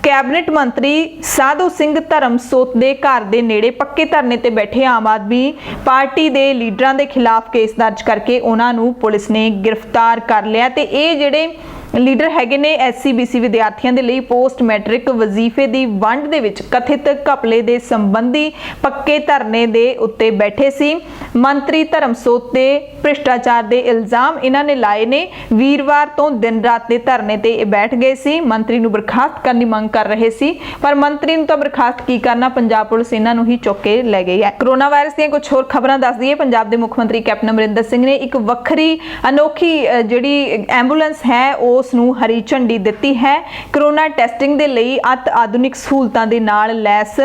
ਕੈਬਨਿਟ ਮੰਤਰੀ ਸਾਧੂ ਸਿੰਘ ਧਰਮਸੋਤ ਦੇ ਘਰ ਦੇ ਨੇੜੇ ਪੱਕੇ ਧਰਨੇ ਤੇ ਬੈਠੇ ਆਮ ਆਦਮੀ ਪਾਰਟੀ ਦੇ ਲੀਡਰਾਂ ਦੇ ਖਿਲਾਫ ਕੇਸ ਦਰਜ ਕਰਕੇ ਉਹਨਾਂ ਨੂੰ ਪੁਲਿਸ ਨੇ ਗ੍ਰਿਫਤਾਰ ਕਰ ਲਿਆ। ਤੇ ਇਹ ਜਿਹੜੇ ਲੀਡਰ ਹੈਗੇ ਨੇ SCBC ਵਿਦਿਆਰਥੀਆਂ ਦੇ ਲਈ ਪੋਸਟ ਮੈਟ੍ਰਿਕ ਵਜ਼ੀਫੇ ਦੀ ਵੰਡ ਦੇ ਵਿੱਚ ਕਥਿਤ ਘਪਲੇ ਦੇ ਸੰਬੰਧੀ ਪੱਕੇ ਧਰਨੇ ਦੇ ਉੱਤੇ ਬੈਠੇ ਸੀ। ਮੰਤਰੀ ਧਰਮਸੋਤ ਤੇ ਭ੍ਰਿਸ਼ਟਾਚਾਰ ਦੇ ਇਲਜ਼ਾਮ ਇਹਨਾਂ ਨੇ ਲਾਏ ਨੇ। ਵੀਰਵਾਰ ਤੋਂ ਦਿਨ ਰਾਤ ਦੇ ਧਰਨੇ ਤੇ ਇਹ ਬੈਠ ਗਏ ਸੀ। ਮੰਤਰੀ ਨੂੰ ਬਰਖਾਸਤ ਕਰਨ ਦੀ ਮੰਗ ਕਰ ਰਹੇ ਸੀ, ਪਰ ਮੰਤਰੀ ਨੂੰ ਤਾਂ ਬਰਖਾਸਤ ਕੀ ਕਰਨਾ, ਪੰਜਾਬ ਪੁਲਿਸ ਇਹਨਾਂ ਨੂੰ ਹੀ ਚੁੱਕ ਕੇ ਲੈ ਗਈ ਹੈ। ਕਰੋਨਾ ਵਾਇਰਸ ਦੀਆਂ ਕੁਝ ਹੋਰ ਖਬਰਾਂ ਦੱਸ ਦਈਏ। ਪੰਜਾਬ ਦੇ ਮੁੱਖ ਮੰਤਰੀ ਕੈਪਟਨ ਅਮਰਿੰਦਰ ਸਿੰਘ ਨੇ ਇੱਕ ਵੱਖਰੀ ਅਨੋਖੀ ਜਿਹੜੀ ਐਂਬੂਲੈਂਸ ਹੈ ਉਸ ਨੂੰ ਹਰੀ ਝੰਡੀ ਦਿੱਤੀ ਹੈ। ਕਰੋਨਾ ਟੈਸਟਿੰਗ ਦੇ ਲਈ ਅਤ ਆਧੁਨਿਕ ਸਹੂਲਤਾਂ ਦੇ ਨਾਲ ਲੈਸ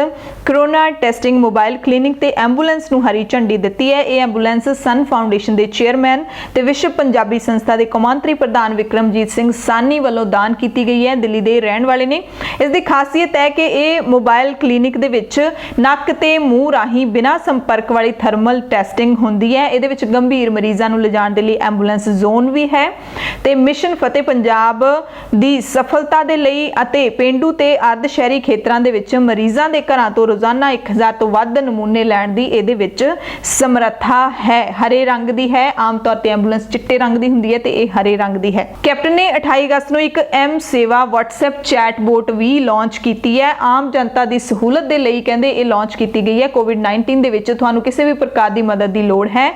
ਕਰੋਨਾ ਟੈਸਟਿੰਗ ਮੋਬਾਈਲ ਕਲੀਨਿਕ ਤੇ ਐਂਬੂਲੈਂਸ ਨੂੰ ਹਰੀ ਝੰਡੀ ਦਿੱਤੀ ਹੈ। ਇਹ ਐਂਬੂਲੈਂਸ ਸਨ ਫਾਊਂਡੇਸ਼ਨ ਦੇ ਚੇਅਰਮੈਨ ਤੇ ਵਿਸ਼ਵ ਪੰਜਾਬੀ ਸੰਸਥਾ ਦੇ ਕੌਮਾਂਤਰੀ ਪ੍ਰਧਾਨ ਵਿਕਰਮਜੀਤ ਸਿੰਘ ਸਾਨੀ ਵੱਲੋਂ ਦਾਨ ਕੀਤੀ ਗਈ ਹੈ। ਦਿੱਲੀ ਦੇ ਰਹਿਣ ਵਾਲੇ ਨੇ। ਇਸ ਦੀ ਖਾਸੀਅਤ ਹੈ ਕਿ ਇਹ ਮੋਬਾਈਲ ਕਲੀਨਿਕ ਦੇ ਵਿੱਚ ਨੱਕ ਤੇ ਮੂੰਹ ਰਾਹੀਂ ਬਿਨਾਂ ਸੰਪਰਕ ਵਾਲੀ ਥਰਮਲ ਟੈਸਟਿੰਗ ਹੁੰਦੀ ਹੈ। ਇਹਦੇ ਵਿੱਚ ਗੰਭੀਰ ਮਰੀਜ਼ਾਂ ਨੂੰ ਲਿਜਾਣ ਦੇ ਲਈ ਐਂਬੂਲੈਂਸ ਜ਼ੋਨ ਵੀ ਹੈ ਤੇ ਮਿਸ਼ਨ ਫਤਿਹ ਪੰਜਾਬ ਦੀ ਸਫਲਤਾ ਦੇ ਲਈ ਅਤੇ ਪਿੰਡੂ ਤੇ ਅਰਧ ਸ਼ਹਿਰੀ ਖੇਤਰਾਂ ਦੇ ਵਿੱਚ ਮਰੀਜ਼ਾਂ ਦੇ ਘਰਾਂ ਤੋਂ ਰੋਜ਼ਾਨਾ 1000 ਤੋਂ ਵੱਧ ਨਮੂਨੇ ਲੈਣ ਦੀ ਇਹਦੇ ਵਿੱਚ ਸਮਰੱਥਾ ਹੈ। ਹਰੇ ਰੰਗ ਦੀ ਹੈ। ਆਮ ਤੌਰ ਤੇ ਐਂਬੂਲੈਂਸ ਚਿੱਟੇ ਰੰਗ ਦੀ ਹੁੰਦੀ ਹੈ ਤੇ ਇਹ ਹਰੇ ਰੰਗ ਦੀ ਹੈ। ਕੈਪਟਨ ਨੇ 28 ਅਗਸਤ ਨੂੰ ਇੱਕ M ਸੇਵਾ WhatsApp ਚੈਟ ਬੋਟ ਵੀ ਲਾਂਚ ਕੀਤੀ ਹੈ। ਆਮ ਜਨਤਾ ਦੀ ਸਹੂਲਤ ਦੇ ਲਈ ਕਹਿੰਦੇ ਇਹ ਲਾਂਚ ਕੀਤੀ ਗਈ ਹੈ। ਕੋਵਿਡ-19 ਦੇ ਵਿੱਚ ਤੁਹਾਨੂੰ ਕਿਸੇ ਵੀ ਪ੍ਰਕਾਰ ਦੀ ਮਦਦ ਦੀ ਲੋੜ ਹੈ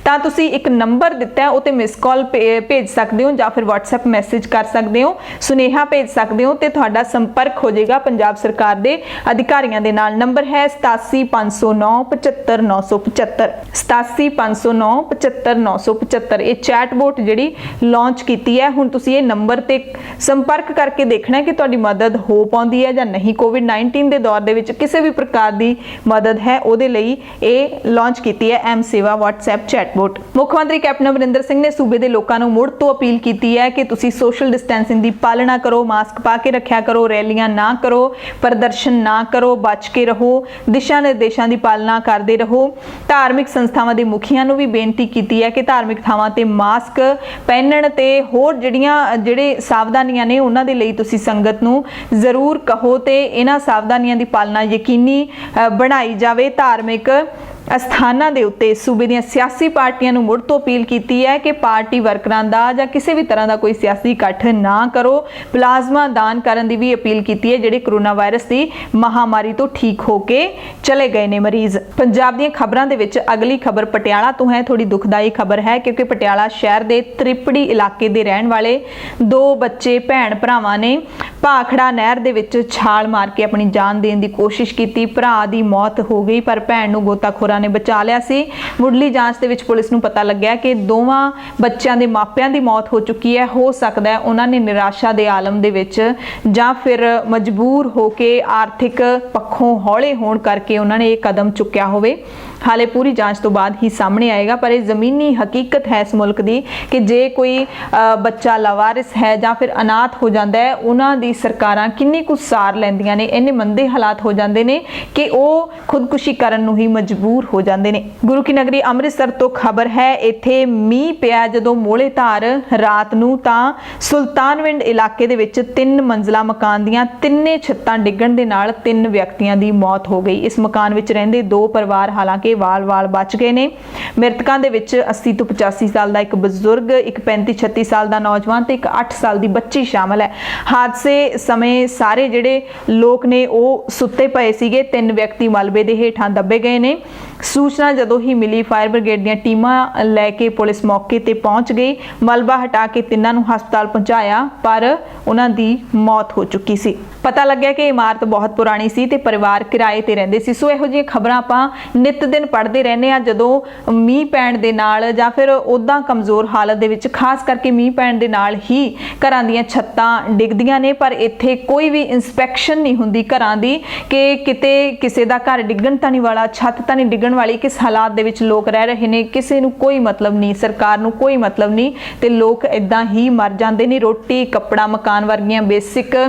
ਤਾਂ ਤੁਸੀਂ ਇੱਕ ਨੰਬਰ ਦਿੱਤਾ ਹੈ, ਉਹ ਤੇ ਮਿਸ ਕਾਲ ਭੇਜ ਸਕਦੇ ਹੋ ਜਾਂ ਫਿਰ WhatsApp ਮੈਸੇਜ ਕਰ ਸਕਦੇ ਹੋ, ਸੁਨੇਹਾ ਭੇਜ ਸਕਦੇ ਹੋ ਤੇ ਤੁਹਾਡਾ ਸੰਪਰਕ ਹੋ ਜਾਏਗਾ ਪੰਜਾਬ ਸਰਕਾਰ ਦੇ ਅਧਿਕਾਰੀਆਂ ਦੇ ਨਾਲ। ਨੰਬਰ ਹੈ 8750975975 8750975975। ਇਹ ਚੈਟਬੋਟ ਜਿਹੜੀ ਲਾਂਚ ਕੀਤੀ ਹੈ, ਹੁਣ ਤੁਸੀਂ ਇਹ ਨੰਬਰ ਤੇ ਸੰਪਰਕ ਕਰਕੇ ਦੇਖਣਾ ਹੈ ਕਿ ਤੁਹਾਡੀ ਮਦਦ ਹੋ ਪਾਉਂਦੀ ਹੈ ਜਾਂ ਨਹੀਂ। ਕੋਵਿਡ-19 ਦੇ ਦੌਰ ਦੇ ਵਿੱਚ ਕਿਸੇ ਵੀ ਪ੍ਰਕਾਰ ਦੀ ਮਦਦ ਹੈ ਉਹਦੇ ਲਈ ਇਹ ਲਾਂਚ ਕੀਤੀ ਹੈ M ਸੇਵਾ WhatsApp ਚੈਟਬੋਟ। ਮੁੱਖ ਮੰਤਰੀ ਕੈਪਟਨ ਅਮਰਿੰਦਰ ਸਿੰਘ ਨੇ ਸੂਬੇ ਦੇ ਲੋਕਾਂ ਨੂੰ ਮੁੜ ਤੋਂ ਅਪੀਲ ਕੀਤੀ ਹੈ ਕਿ ਤੁਸੀਂ ਸੋਸ਼ਲ ਡਿਸਟੈਂਸਿੰਗ ਦੀ ਪਾਲਣਾ ਕਰੋ, ਮਾਸਕ ਪਾ ਕੇ ਰੱਖਿਆ ਕਰੋ, ਰੈਲੀਆਂ ਨਾ ਕਰੋ, ਪ੍ਰਦਰਸ਼ਨ ਨਾ ਕਰੋ, ਬਚ ਕੇ ਰਹੋ, ਦਿਸ਼ਾ ਨਿਰਦੇਸ਼ਾਂ ਦੀ ਪਾਲਣਾ ਕਰਦੇ ਰਹੋ। ਧਾਰਮਿਕ ਸੰਸਥਾਵਾਂ ਦੇ ਮੁਖੀਆਂ ਨੂੰ ਵੀ ਬੇਨਤੀ ਕੀਤੀ ਹੈ ਕਿ ਧਾਰਮਿਕ ਥਾਵਾਂ ਤੇ ਮਾਸਕ ਪਹਿਨਣ ਤੇ ਹੋਰ ਜਿਹੜੇ ਸਾਵਧਾਨੀਆਂ ਨੇ ਉਹਨਾਂ ਦੇ ਲਈ ਤੁਸੀਂ ਸੰਗਤ ਨੂੰ ਜ਼ਰੂਰ ਕਹੋ ਤੇ ਇਹਨਾਂ ਸਾਵਧਾਨੀਆਂ ਦੀ ਪਾਲਣਾ ਯਕੀਨੀ ਬਣਾਈ ਜਾਵੇ। ਧਾਰਮਿਕ ਅਸਥਾਨਾਂ ਦੇ ਉੱਤੇ ਸੂਬੇ ਦੀਆਂ ਸਿਆਸੀ ਪਾਰਟੀਆਂ ਨੂੰ ਮੁੜ ਤੋਂ ਅਪੀਲ ਕੀਤੀ ਹੈ ਕਿ ਪਾਰਟੀ ਵਰਕਰਾਂ ਦਾ ਜਾਂ ਕਿਸੇ ਵੀ ਤਰ੍ਹਾਂ ਦਾ ਕੋਈ ਸਿਆਸੀ ਇਕੱਠ ਨਾ ਕਰੋ। ਪਲਾਜ਼ਮਾ ਦਾਨ ਕਰਨ ਦੀ ਵੀ ਅਪੀਲ ਕੀਤੀ ਹੈ ਜਿਹੜੇ ਕਰੋਨਾ ਵਾਇਰਸ ਦੀ ਮਹਾਮਾਰੀ ਤੋਂ ਠੀਕ ਹੋ ਕੇ ਚਲੇ ਗਏ ਨੇ ਮਰੀਜ਼। ਪੰਜਾਬ ਦੀਆਂ ਖਬਰਾਂ ਦੇ ਵਿੱਚ ਅਗਲੀ ਖਬਰ ਪਟਿਆਲਾ ਤੋਂ ਹੈ। ਥੋੜੀ ਦੁਖਦਾਈ ਖਬਰ ਹੈ ਕਿਉਂਕਿ ਪਟਿਆਲਾ ਸ਼ਹਿਰ ਦੇ ਤ੍ਰਿਪੜੀ ਇਲਾਕੇ ਦੇ ਰਹਿਣ ਵਾਲੇ 2 ਬੱਚੇ ਭੈਣ ਭਰਾਵਾਂ ਨੇ ਭਾਖੜਾ ਨਹਿਰ ਦੇ ਵਿੱਚ ਛਾਲ ਮਾਰ ਕੇ ਆਪਣੀ ਜਾਨ ਦੇਣ ਦੀ ਕੋਸ਼ਿਸ਼ ਕੀਤੀ। ਭਰਾ ਦੀ ਮੌਤ ਹੋ ਗਈ ਪਰ ਭੈਣ ਨੂੰ ਗੋਤਾਖੋਰਾਂ ਨੇ ਬਚਾ ਲਿਆ ਸੀ। ਮੁੱਢਲੀ ਜਾਂਚ ਦੇ ਵਿੱਚ ਪੁਲਿਸ ਨੂੰ ਪਤਾ ਲੱਗਿਆ ਕਿ ਦੋਵਾਂ ਬੱਚਿਆਂ ਦੇ ਮਾਪਿਆਂ ਦੀ ਮੌਤ ਹੋ ਚੁੱਕੀ ਹੈ। ਹੋ ਸਕਦਾ ਹੈ ਉਹਨਾਂ ਨੇ ਨਿਰਾਸ਼ਾ ਦੇ ਆਲਮ ਦੇ ਵਿੱਚ ਜਾਂ ਫਿਰ ਮਜਬੂਰ ਹੋ ਕੇ ਆਰਥਿਕ ਪੱਖੋਂ ਹੌਲੇ ਹੋਣ ਕਰਕੇ ਉਹਨਾਂ ਨੇ ਇਹ ਕਦਮ ਚੁੱਕਿਆ ਹੋਵੇ। ਹਾਲੇ पूरी जांच तो बाद ही सामने आएगा। पर यह ज़मीनी हकीकत है इस मुल्क की कि जे कोई बच्चा लावारिस है या फिर अनाथ हो जाता है, उन्होंने दी सरकारां किन्नी कुछ सार लैंदियां ने, इन्ने मंदे हालात हो जाते हैं कि वह खुदकुशी करन नूं ही मजबूर हो जाते हैं। गुरु की नगरी अमृतसर तो खबर है, इत्थे मीह पिया जदों मोले धार रात नूं तां सुल्तानविंड इलाके दे विच 3 मंजिला मकान दीयां तिन्ने छत्तां डिग्गण दे नाल 3 व्यक्तियों की मौत हो गई। इस मकान विच रहिंदे 2 परिवार हालांकि वाल-वाल बच गए ने। मृतकां दे विच 80 तो 85 साल का एक बजुर्ग, एक 35-36 साल का नौजवान ते एक 8 साल की बच्ची शामिल है। हादसे समय सारे जिहड़े लोग ने वो सुत्ते पए सीगे। 3 व्यक्ति मलबे दे हेठां दबे गए ने। सूचना जदों ही मिली फायर ब्रिगेड ਦੀਆਂ ਟੀਮਾਂ ਲੈ ਕੇ पुलिस मौके ਤੇ पहुंच गई। मलबा हटा के ਤਿੰਨਾਂ ਨੂੰ ਹਸਪਤਾਲ ਪਹੁੰਚਾਇਆ पर ਉਹਨਾਂ ਦੀ मौत हो चुकी सी। पता लग्या कि इमारत बहुत पुरानी सी ते परिवार किराए ते रहिंदे सी। सो इहो जिहियां खबरां आपां नित दिन पढ़दे रहने आ जदों मींह पैण दे नाल जां फिर उदां कमज़ोर हालत दे विच, खास करके मींह पैण दे नाल ही घरां दीयां छत्तां डिगदियां ने। पर इत्थे कोई भी इंस्पैक्शन नहीं हुंदी घरां दी कि किते किसे दा घर डिगण तां नहीं वाला, छत तां नहीं डिगण वाली, किस हालात दे विच लोग रह रहे ने, किसे नूं कोई मतलब नहीं, सरकार नूं कोई मतलब नहीं ते लोग इदां ही मर जांदे ने। रोटी कपड़ा मकान वर्गियां बेसिक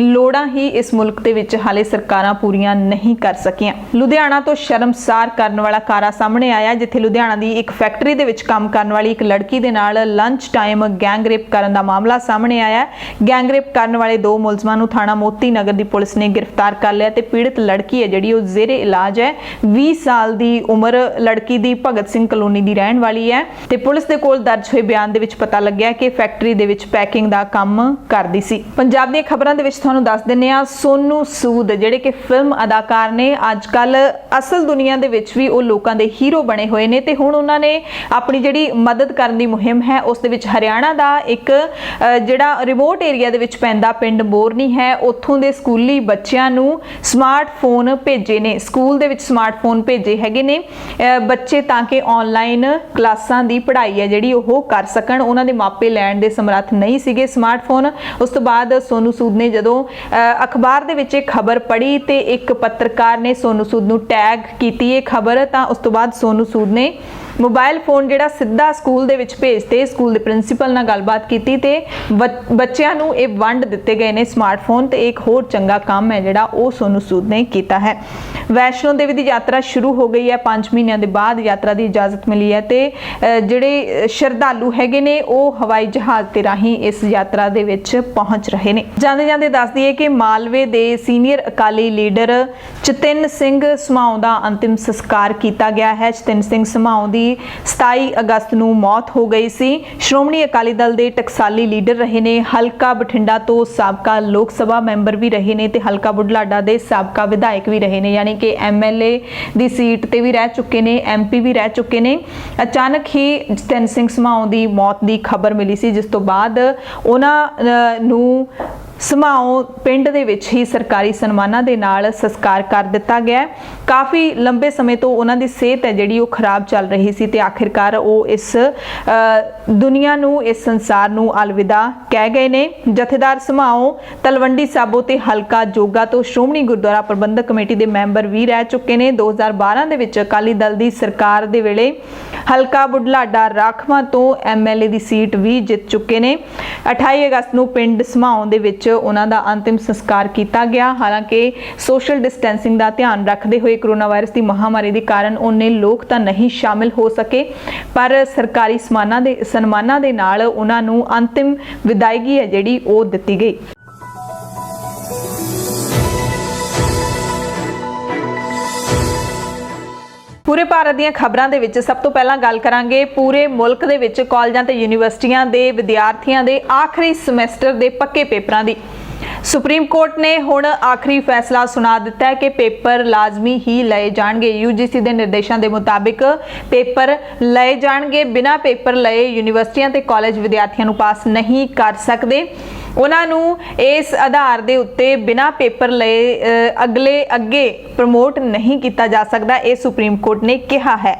लोड़ां ही इस मुल्क दे विच हाले सरकारां पूरीआं नहीं कर सकियां। लुधियाना तो शर्मसार करने वाला कारा सामने आया, जिथे लुधियाना दी एक फैक्ट्री दे विच काम करने वाली एक लड़की दे नाल लंच टाइम गैंग रेप करन दा मामला सामने आया। गैंग रेप करने वाले 2 मुलजमां नूं थाणा मोती नगर दी पुलिस ने गिरफ्तार कर लिया ते पीड़ित लड़की है जिहड़ी ओह ज़ेरे इलाज है। 20 साल दी उम्र लड़की दी भगत सिंह कलोनी दी रहण वाली है ते पुलिस दे कोल दर्ज होए बयान दे विच पता लग्या कि फैक्ट्री दे विच पैकिंग दा काम करदी सी। पंजाब दी खबरां दे विच ਤੁਹਾਨੂੰ ਦੱਸ ਦਿੰਨੇ ਆ, ਸੋਨੂ ਸੂਦ ਜਿਹੜੇ ਕਿ ਫਿਲਮ ਅਦਾਕਾਰ ਨੇ, ਅੱਜ ਕੱਲ ਅਸਲ ਦੁਨੀਆ ਦੇ ਵਿੱਚ ਵੀ ਉਹ ਲੋਕਾਂ ਦੇ ਹੀਰੋ ਬਣੇ ਹੋਏ ਨੇ ਤੇ ਹੁਣ ਉਹਨਾਂ ਨੇ ਆਪਣੀ ਜਿਹੜੀ ਮਦਦ ਕਰਨ ਦੀ ਮੁਹਿੰਮ ਹੈ ਉਸ ਦੇ ਵਿੱਚ ਹਰਿਆਣਾ ਦਾ ਇੱਕ ਜਿਹੜਾ ਰਿਮੋਟ ਏਰੀਆ ਦੇ ਵਿੱਚ ਪੈਂਦਾ ਪਿੰਡ ਮੋਰਨੀ ਹੈ, ਉੱਥੋਂ ਦੇ ਸਕੂਲੀ ਬੱਚਿਆਂ ਨੂੰ ਸਮਾਰਟਫੋਨ ਭੇਜੇ ਨੇ। ਸਕੂਲ ਦੇ ਵਿੱਚ ਸਮਾਰਟਫੋਨ ਭੇਜੇ ਹੈਗੇ ਨੇ ਬੱਚੇ ਤਾਂ ਕਿ ਆਨਲਾਈਨ ਕਲਾਸਾਂ ਦੀ ਪੜ੍ਹਾਈ ਹੈ ਜਿਹੜੀ ਉਹ ਕਰ ਸਕਣ। ਉਹਨਾਂ ਦੇ ਮਾਪੇ ਲੈਣ ਦੇ ਸਮਰੱਥ ਨਹੀਂ ਸੀਗੇ ਸਮਾਰਟਫੋਨ। ਉਸ ਤੋਂ ਬਾਅਦ ਸੋਨੂ ਸੂਦ ਨੇ ਜਦੋਂ अखबार दे विच खबर पढ़ी तो एक पत्रकार ने सोनू सूद नूं टैग कीती ये खबर, तो उस तो बाद सोनू सूद ने मोबाइल फोन जिहड़ा सीधा स्कूल दे विच भेजते, स्कूल के प्रिंसीपल नाल गलबात कीती ते बच्चिआं नूं इह वंड दित्ते गए ने स्मार्टफोन। तो एक होर चंगा काम है जिहड़ा ओह सोनू सूद ने कीता है। वैष्णो देवी की यात्रा शुरू हो गई है, 5 महीनों के बाद यात्रा की इजाजत मिली है ते जिहड़े श्रद्धालु हैगे ने ओह हवाई जहाज़ के राही इस यात्रा दे विच पहुंच रहे ने। जांदे जांदे दस दईए कि मालवे के सीनियर अकाली लीडर चतिन सिंह समाओ का अंतिम संस्कार किया गया है। चतिन सिंह समाओ की 27 अगस्त नूं मौत हो गई सी। श्रोमणी अकाली दल के टकसाली लीडर रहे ने, हलका बठिंडा तो साबका लोक सभा मैंबर भी रहे ने ते हलका बुढलाडा के साबका विधायक भी रहे ने, यानी कि MLA की सीट ते भी रह चुके ने, MP भी रह चुके ने। अचानक ही चतिन सिंह समाओ की मौत की खबर मिली सी, जिस तो बाद उन्हां नूं समाओ पिंड दे विच ही सरकारी सन्मानां दे नाल संस्कार कर दिता गया। काफ़ी लंबे समय तो उन्हां दी सेहत है जिहड़ी ओह खराब चल रही सी ते आखिरकार ओह इस दुनिया नूं, इस संसार नूं अलविदा कह गए ने। जथेदार समाओ तलवंडी साबो ते हलका जोगा तो श्रोमणी गुरुद्वारा प्रबंधक कमेटी के मैंबर भी रह चुके ने। 2012 दे विच अकाली दल की सरकार दे वेले हलका बुढलाडा राखवां तो MLA की सीट भी जित चुके ने। 28 अगस्त नूं पिंड समाओ दे विच उन्हां दा अंतिम संस्कार किया गया। हालांकि सोशल डिस्टेंसिंग का ध्यान रखते हुए कोरोना वायरस की महामारी के कारण उन्ने लोग तो नहीं शामिल हो सके, पर सरकारी सन्मानां दे नाल उन्हां नूं अंतिम विदायगी है जिहड़ी ओह दित्ती गई। पूरे भारत ਦੀਆਂ खबरां दे विच सब तो पहला गल करांगे पूरे मुल्क दे विच कॉलेजां ते यूनीवर्सिटियां दे विद्यार्थियों के आखिरी समैसटर के पक्के पेपरां दी। सुप्रीम कोर्ट ने हुण आखिरी फैसला सुना दिता है कि पेपर लाजमी ही लए जाणगे। UGC के निर्देशों के मुताबिक पेपर लए जाणगे। बिना पेपर लए यूनीवर्सिटियां ते कॉलेज विद्यार्थियों पास नहीं कर सकते। ਉਹਨਾਂ ਨੂੰ ਇਸ ਆਧਾਰ ਦੇ ਉੱਤੇ ਬਿਨਾਂ ਪੇਪਰ ਲਏ ਅੱਗੇ ਪ੍ਰਮੋਟ ਨਹੀਂ ਕੀਤਾ ਜਾ ਸਕਦਾ, ਇਹ ਸੁਪਰੀਮ ਕੋਰਟ ਨੇ ਕਿਹਾ ਹੈ।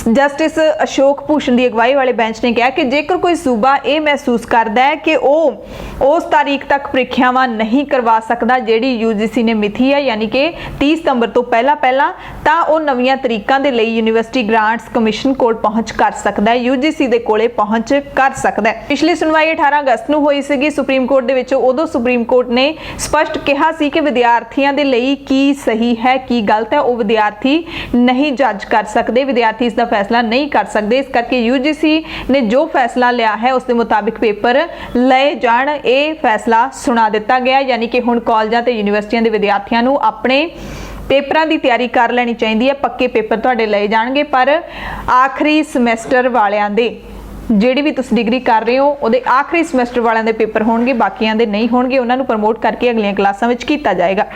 ਜਸਟਿਸ ਅਸ਼ੋਕ ਭੂਸ਼ਣ ਦੀ ਅਗਵਾਈ ਵਾਲੇ ਬੈਂਚ ਨੇ ਕਿਹਾ ਕਿ ਜੇਕਰ ਕੋਈ ਸੂਬਾ ਇਹ ਮਹਿਸੂਸ ਕਰਦਾ ਹੈ ਕਿ ਉਹ ਉਸ ਤਾਰੀਖ ਤੱਕ ਪ੍ਰੀਖਿਆਵਾਂ ਨਹੀਂ ਕਰਵਾ ਸਕਦਾ ਜਿਹੜੀ UGC ਨੇ ਮਿਥੀ ਹੈ, ਯਾਨੀ ਕਿ 30 ਸਤੰਬਰ ਤੋਂ ਪਹਿਲਾਂ ਤਾਂ ਉਹ ਨਵੀਆਂ ਤਰੀਕਾਂ ਦੇ ਲਈ ਯੂਨੀਵਰਸਿਟੀ ਗ੍ਰਾਂਟਸ ਕਮਿਸ਼ਨ ਕੋਲ ਪਹੁੰਚ ਕਰ ਸਕਦਾ ਹੈ, UGC ਦੇ ਕੋਲੇ ਪਹੁੰਚ ਕਰ ਸਕਦਾ ਹੈ। ਪਿਛਲੀ ਸੁਣਵਾਈ 18 ਅਗਸਤ ਨੂੰ ਹੋਈ ਸੀਗੀ ਸੁਪਰੀਮ ਕੋਰਟ ਦੇ ਵਿੱਚ। ਉਦੋਂ ਸੁਪਰੀਮ ਕੋਰਟ ਨੇ ਸਪਸ਼ਟ ਕਿਹਾ ਸੀ ਕਿ ਵਿਦਿਆਰਥੀਆਂ ਦੇ ਲਈ ਕੀ ਸਹੀ ਹੈ ਕੀ ਗਲਤ ਹੈ ਉਹ ਵਿਦਿਆਰਥੀ ਨਹੀਂ ਜੱਜ ਕਰ ਸਕਦੇ, ਵਿਦਿਆਰਥੀ ਇਸ ਦਾ ਫੈਸਲਾ ਨਹੀਂ ਕਰ ਸਕਦੇ। ਇਸ ਕਰਕੇ UGC ਨੇ ਜੋ ਫੈਸਲਾ ਲਿਆ ਹੈ ਉਸ ਦੇ ਮੁਤਾबिक ਪੇਪਰ ਲਏ ਜਾਣ, ਇਹ ਫੈਸਲਾ ਸੁਣਾ ਦਿੱਤਾ ਗਿਆ। ਯਾਨੀ ਕਿ ਹੁਣ ਕਾਲਜਾਂ ਤੇ ਯੂਨੀਵਰਸਿਟੀਆਂ ਦੇ ਵਿਦਿਆਰਥੀਆਂ ਨੂੰ ਆਪਣੇ ਪੇਪਰਾਂ ਦੀ ਤਿਆਰੀ ਕਰ ਲੈਣੀ ਚਾਹੀਦੀ ਹੈ। ਪੱਕੇ ਪੇਪਰ ਤੁਹਾਡੇ ਲਏ ਜਾਣਗੇ, ਪਰ ਆਖਰੀ ਸਮੈਸਟਰ ਵਾਲਿਆਂ ਦੇ, ਜਿਹੜੀ ਵੀ ਤੁਸੀਂ ਡਿਗਰੀ ਕਰ ਰਹੇ ਹੋ ਉਹਦੇ ਆਖਰੀ ਸਮੈਸਟਰ ਵਾਲਿਆਂ ਦੇ ਪੇਪਰ ਹੋਣਗੇ, ਬਾਕੀਆਂ ਦੇ ਨਹੀਂ ਹੋਣਗੇ। ਉਹਨਾਂ ਨੂੰ ਪ੍ਰਮੋਟ ਕਰਕੇ ਅਗਲੀਆਂ ਕਲਾਸਾਂ ਵਿੱਚ ਕੀਤਾ ਜਾਏਗਾ।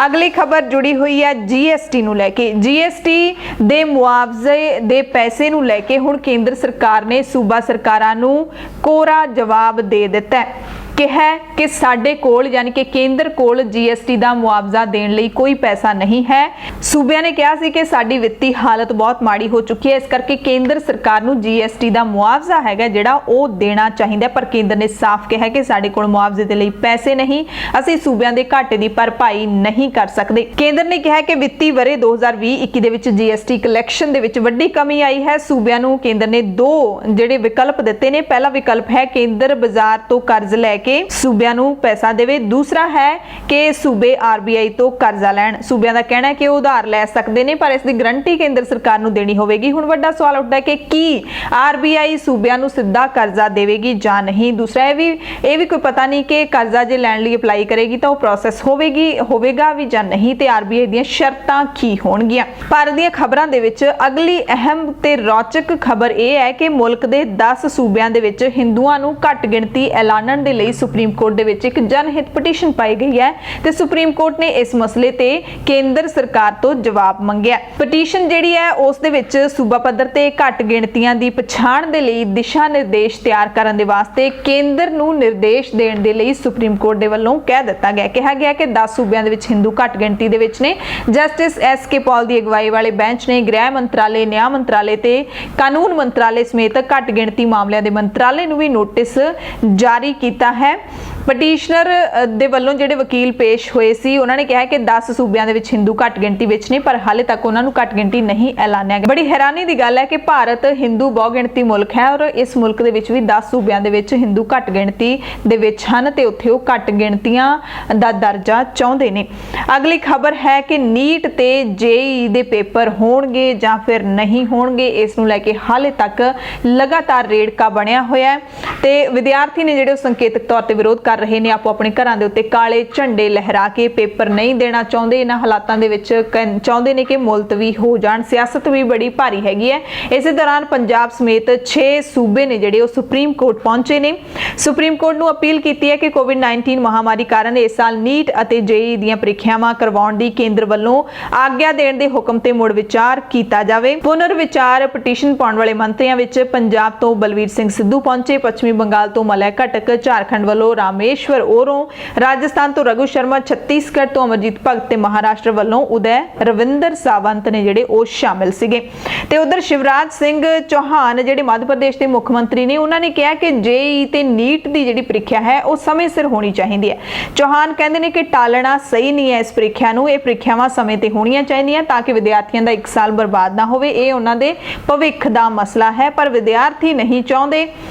ਅਗਲੀ ਖਬਰ ਜੁੜੀ ਹੋਈ ਹੈ GST ਨੂੰ ਲੈ ਕੇ। GST ਦੇ ਮੁਆਵਜ਼ੇ ਦੇ ਪੈਸੇ ਨੂੰ ਲੈ ਕੇ ਹੁਣ ਕੇਂਦਰ ਸਰਕਾਰ ਨੇ ਸੂਬਾ ਸਰਕਾਰਾਂ ਨੂੰ ਕੋਰਾ ਜਵਾਬ ਦੇ ਦਿੱਤਾ ਹੈ। ਕਿਹਾ ਕਿ ਸਾਡੇ ਕੋਲ ਯਾਨੀ ਕਿ ਕੇਂਦਰ ਕੋਲ GST ਦਾ ਮੁਆਵਜ਼ਾ ਦੇਣ ਲਈ ਕੋਈ ਪੈਸਾ ਨਹੀਂ ਹੈ। ਸੂਬਿਆਂ ਨੇ ਕਿਹਾ ਸੀ ਕਿ ਸਾਡੀ ਵਿੱਤੀ ਹਾਲਤ ਬਹੁਤ ਮਾੜੀ ਹੋ ਚੁੱਕੀ ਹੈ, ਇਸ ਕਰਕੇ ਕੇਂਦਰ ਸਰਕਾਰ ਨੂੰ GST ਦਾ ਮੁਆਵਜ਼ਾ ਹੈਗਾ ਜਿਹੜਾ ਉਹ ਦੇਣਾ ਚਾਹੀਦਾ, ਪਰ ਕੇਂਦਰ ਨੇ ਸਾਫ਼ ਕਿਹਾ ਕਿ ਸਾਡੇ ਕੋਲ ਮੁਆਵਜ਼ੇ ਦੇ ਲਈ ਪੈਸੇ ਨਹੀਂ, ਅਸੀਂ ਸੂਬਿਆਂ ਦੇ ਘਾਟੇ ਦੀ ਭਰਪਾਈ ਨਹੀਂ ਕਰ ਸਕਦੇ। ਕੇਂਦਰ ਨੇ ਕਿਹਾ ਕਿ ਵਿੱਤੀ ਵਰੇ 2020-21 ਦੇ ਵਿੱਚ GST ਕਲੈਕਸ਼ਨ ਦੇ ਵਿੱਚ ਵੱਡੀ ਕਮੀ ਆਈ ਹੈ। ਸੂਬਿਆਂ ਨੂੰ ਕੇਂਦਰ ਨੇ ਦੋ ਜਿਹੜੇ ਵਿਕਲਪ ਦਿੱਤੇ ਨੇ। ਪਹਿਲਾ ਵਿਕਲਪ ਹੈ ਕੇਂਦਰ ਬਾਜ਼ਾਰ ਤੋਂ ਕਰਜ਼ ਲੈ ਕੇ ਸੂਬਿਆਂ ਨੂੰ ਪੈਸਾ ਦੇਵੇ, ਦੂਸਰਾ ਹੈ ਕਿ ਸੂਬੇ RBI ਤੋਂ ਕਰਜ਼ਾ ਲੈਣ। ਸੂਬਿਆਂ ਦਾ ਕਹਿਣਾ ਹੈ ਕਿ ਉਹ ਉਧਾਰ ਲੈ ਸਕਦੇ ਨੇ, ਪਰ ਇਸ ਦੀ ਗਰੰਟੀ ਕੇਂਦਰ ਸਰਕਾਰ ਨੂੰ ਦੇਣੀ ਹੋਵੇਗੀ। ਹੁਣ ਵੱਡਾ ਸਵਾਲ ਉੱਠਦਾ ਹੈ ਕਿ ਕੀ RBI ਸੂਬਿਆਂ ਨੂੰ ਸਿੱਧਾ ਕਰਜ਼ਾ ਦੇਵੇਗੀ ਜਾਂ ਨਹੀਂ। ਦੂਸਰਾ ਇਹ ਵੀ ਕੋਈ ਪਤਾ ਨਹੀਂ ਕਿ ਕਰਜ਼ਾ ਜੇ ਲੈਣ ਲਈ ਅਪਲਾਈ ਕਰੇਗੀ ਤਾਂ ਉਹ ਪ੍ਰੋਸੈਸ ਹੋਵੇਗਾ ਵੀ ਜਾਂ ਨਹੀਂ, ਤੇ RBI ਦੀਆਂ ਸ਼ਰਤਾਂ ਕੀ ਹੋਣਗੀਆਂ। ਭਾਰਤ ਦੀਆਂ ਖਬਰਾਂ ਦੇ ਵਿੱਚ ਅਗਲੀ ਅਹਿਮ ਤੇ ਰੌਚਕ ਖਬਰ ਇਹ ਹੈ ਕਿ ਮੁਲਕ ਦੇ 10 ਸੂਬਿਆਂ ਦੇ ਵਿੱਚ ਹਿੰਦੂਆਂ ਨੂੰ ਘੱਟ ਗਿਣਤੀ ਐਲਾਨਣ ਦੇ ਲਈ ਸੁਪਰੀਮ ਕੋਰਟ ਦੇ ਵਿੱਚ ਇੱਕ ਜਨਹਿਤ ਪਟੀਸ਼ਨ ਪਾਈ ਗਈ ਹੈ ਤੇ ਸੁਪਰੀਮ ਕੋਰਟ ਨੇ ਇਸ ਮਸਲੇ ਤੇ ਕੇਂਦਰ ਸਰਕਾਰ ਤੋਂ ਜਵਾਬ ਮੰਗਿਆ। ਪਟੀਸ਼ਨ ਜਿਹੜੀ ਹੈ ਉਸ ਦੇ ਵਿੱਚ ਸੂਬਾ ਪੱਧਰ ਤੇ ਘੱਟ ਗਿਣਤੀਆਂ ਦੀ ਪਛਾਣ ਦੇ ਲਈ ਦਿਸ਼ਾ ਨਿਰਦੇਸ਼ ਤਿਆਰ ਕਰਨ ਦੇ ਵਾਸਤੇ ਕੇਂਦਰ ਨੂੰ ਨਿਰਦੇਸ਼ ਦੇਣ ਦੇ ਲਈ ਸੁਪਰੀਮ ਕੋਰਟ ਦੇ ਵੱਲੋਂ ਕਹਿ ਦਿੱਤਾ ਗਿਆ। ਕਿਹਾ ਗਿਆ ਕਿ 10 ਸੂਬਿਆਂ ਦੇ ਵਿੱਚ ਹਿੰਦੂ ਘੱਟ ਗਿਣਤੀ ਦੇ ਵਿੱਚ ਨੇ। ਜਸਟਿਸ SK ਪੌਲ ਦੀ ਅਗਵਾਈ ਵਾਲੇ ਬੈਂਚ ਨੇ ਗ੍ਰਹਿ ਮੰਤਰਾਲੇ, ਨਿਆਂ ਮੰਤਰਾਲੇ ਤੇ ਕਾਨੂੰਨ ਮੰਤਰਾਲੇ ਸਮੇਤ ਘੱਟ ਗਿਣਤੀ ਮਾਮਲਿਆਂ ਦੇ ਮੰਤਰਾਲੇ ਨੂੰ ਵੀ ਨੋਟਿਸ ਜਾਰੀ ਕੀਤਾ ਹੈ। ਪਟੀਸ਼ਨਰ ਦੇ ਵੱਲੋਂ ਜਿਹੜੇ ਵਕੀਲ ਪੇਸ਼ ਹੋਏ ਸੀ ਉਹਨਾਂ ਨੇ ਕਿਹਾ ਕਿ 10 ਸੂਬਿਆਂ ਦੇ ਵਿੱਚ ਹਿੰਦੂ ਘੱਟ ਗਿਣਤੀ ਵਿੱਚ ਨੇ, ਪਰ ਹਾਲੇ ਤੱਕ ਉਹਨਾਂ ਨੂੰ ਘੱਟ ਗਿਣਤੀ ਨਹੀਂ ਐਲਾਨਿਆ ਗਿਆ। ਬੜੀ ਹੈਰਾਨੀ ਦੀ ਗੱਲ ਹੈ ਕਿ ਭਾਰਤ ਹਿੰਦੂ ਬਹੁ ਗਿਣਤੀ ਮੁਲਕ ਹੈ ਔਰ ਇਸ ਮੁਲਕ ਦੇ ਵਿੱਚ ਵੀ 10 ਸੂਬਿਆਂ ਦੇ ਵਿੱਚ ਹਿੰਦੂ ਘੱਟ ਗਿਣਤੀ ਦੇ ਵਿੱਚ ਹਨ ਤੇ ਉੱਥੇ ਉਹ ਘੱਟ ਗਿਣਤੀਆਂ ਦਾ ਦਰਜਾ ਚਾਹੁੰਦੇ ਨੇ। ਅਗਲੀ ਖਬਰ ਹੈ ਕਿ ਨੀਟ ਤੇ JEE ਦੇ ਪੇਪਰ ਹੋਣਗੇ ਜਾਂ ਫਿਰ ਨਹੀਂ ਹੋਣਗੇ, ਇਸ ਨੂੰ ਲੈ ਕੇ ਹਾਲੇ ਤੱਕ ਲਗਾਤਾਰ ਰੇੜਕਾ ਬਣਿਆ ਹੋਇਆ ਹੈ ਤੇ ਵਿਦਿਆਰਥੀ ਨੇ ਜਿਹੜੇ ਸੰਕੇਤਕ ਤੌਰ ਤੇ ਵਿਰੋਧ ਕਰ ਰਹੇ ਨੇ, ਆਪੋ ਆਪਣੇ ਘਰਾਂ ਦੇ ਉੱਤੇ ਕਾਲੇ ਝੰਡੇ ਲਹਿਰਾ ਕੇ ਪੇਪਰ ਨਹੀਂ ਦੇਣਾ ਚਾਹੁੰਦੇ। ਇਹਨਾਂ ਹਾਲਾਤਾਂ ਦੇ ਵਿੱਚ ਚਾਹੁੰਦੇ ਨੇ ਕਿ ਮੁਲਤਵੀ ਹੋ ਜਾਣ। ਸਿਆਸਤ ਵੀ ਬੜੀ ਭਾਰੀ ਹੈਗੀ ਹੈ। ਇਸੇ ਦੌਰਾਨ ਪੰਜਾਬ ਸਮੇਤ 6 ਸੂਬੇ ਨੇ ਜਿਹੜੇ ਉਹ ਸੁਪਰੀਮ ਕੋਰਟ ਪਹੁੰਚੇ ਨੇ। ਸੁਪਰੀਮ ਕੋਰਟ ਨੂੰ ਅਪੀਲ ਕੀਤੀ ਹੈ ਕਿ COVID-19 ਮਹਾਮਾਰੀ ਕਾਰਨ ਇਸ ਸਾਲ ਨੀਟ ਅਤੇ JEE ਦੀਆਂ ਪ੍ਰੀਖਿਆਵਾਂ ਕਰਵਾਉਣ ਦੀ ਕੇਂਦਰ ਵੱਲੋਂ ਆਗਿਆ ਦੇਣ ਦੇ ਹੁਕਮ ਤੇ ਮੁੜ ਵਿਚਾਰ ਕੀਤਾ ਜਾਵੇ। ਪੁਨਰ ਵਿਚਾਰ ਪਟੀਸ਼ਨ ਪਾਉਣ ਵਾਲੇ ਮੰਤਰੀਆਂ ਵਿੱਚ ਪੰਜਾਬ ਤੋਂ ਬਲਵੀਰ ਸਿੰਘ ਸਿੱਧੂ ਪਹੁੰਚੇ, ਪੱਛਮੀ ਬੰਗਾਲ ਤੋਂ ਮਲय ਘਟਕ, ਝਾਰਖੰਡ ਵੱਲੋਂ ਰਾਮੇਸ਼ਵਰ ओरों, राजस्थान तो रघु शर्मा, छत्तीसगढ़ तो अमरजीत भगत ते महाराष्ट्र वालों उदय रविंदर सावंत ने जिहड़े ओ शामिल सीगे। ते उधर शिवराज सिंह चौहान जिहड़े मध्य प्रदेश के मुख मंत्री ने उन्होंने कहा कि JEE ते नीट की जिहड़ी प्रीख्या है वो समय सिर होनी चाहिए है। चौहान कहते हैं कि टालना सही नहीं है इस प्रीख्या नूं, ये प्रीख्यावां समय ते होणीआं चाहीदियां ताकि विद्यार्थियों का 1 साल बर्बाद ना होवे। ये उन्हां दे भविख दा मसला है, पर विद्यार्थी नहीं चाहुंदे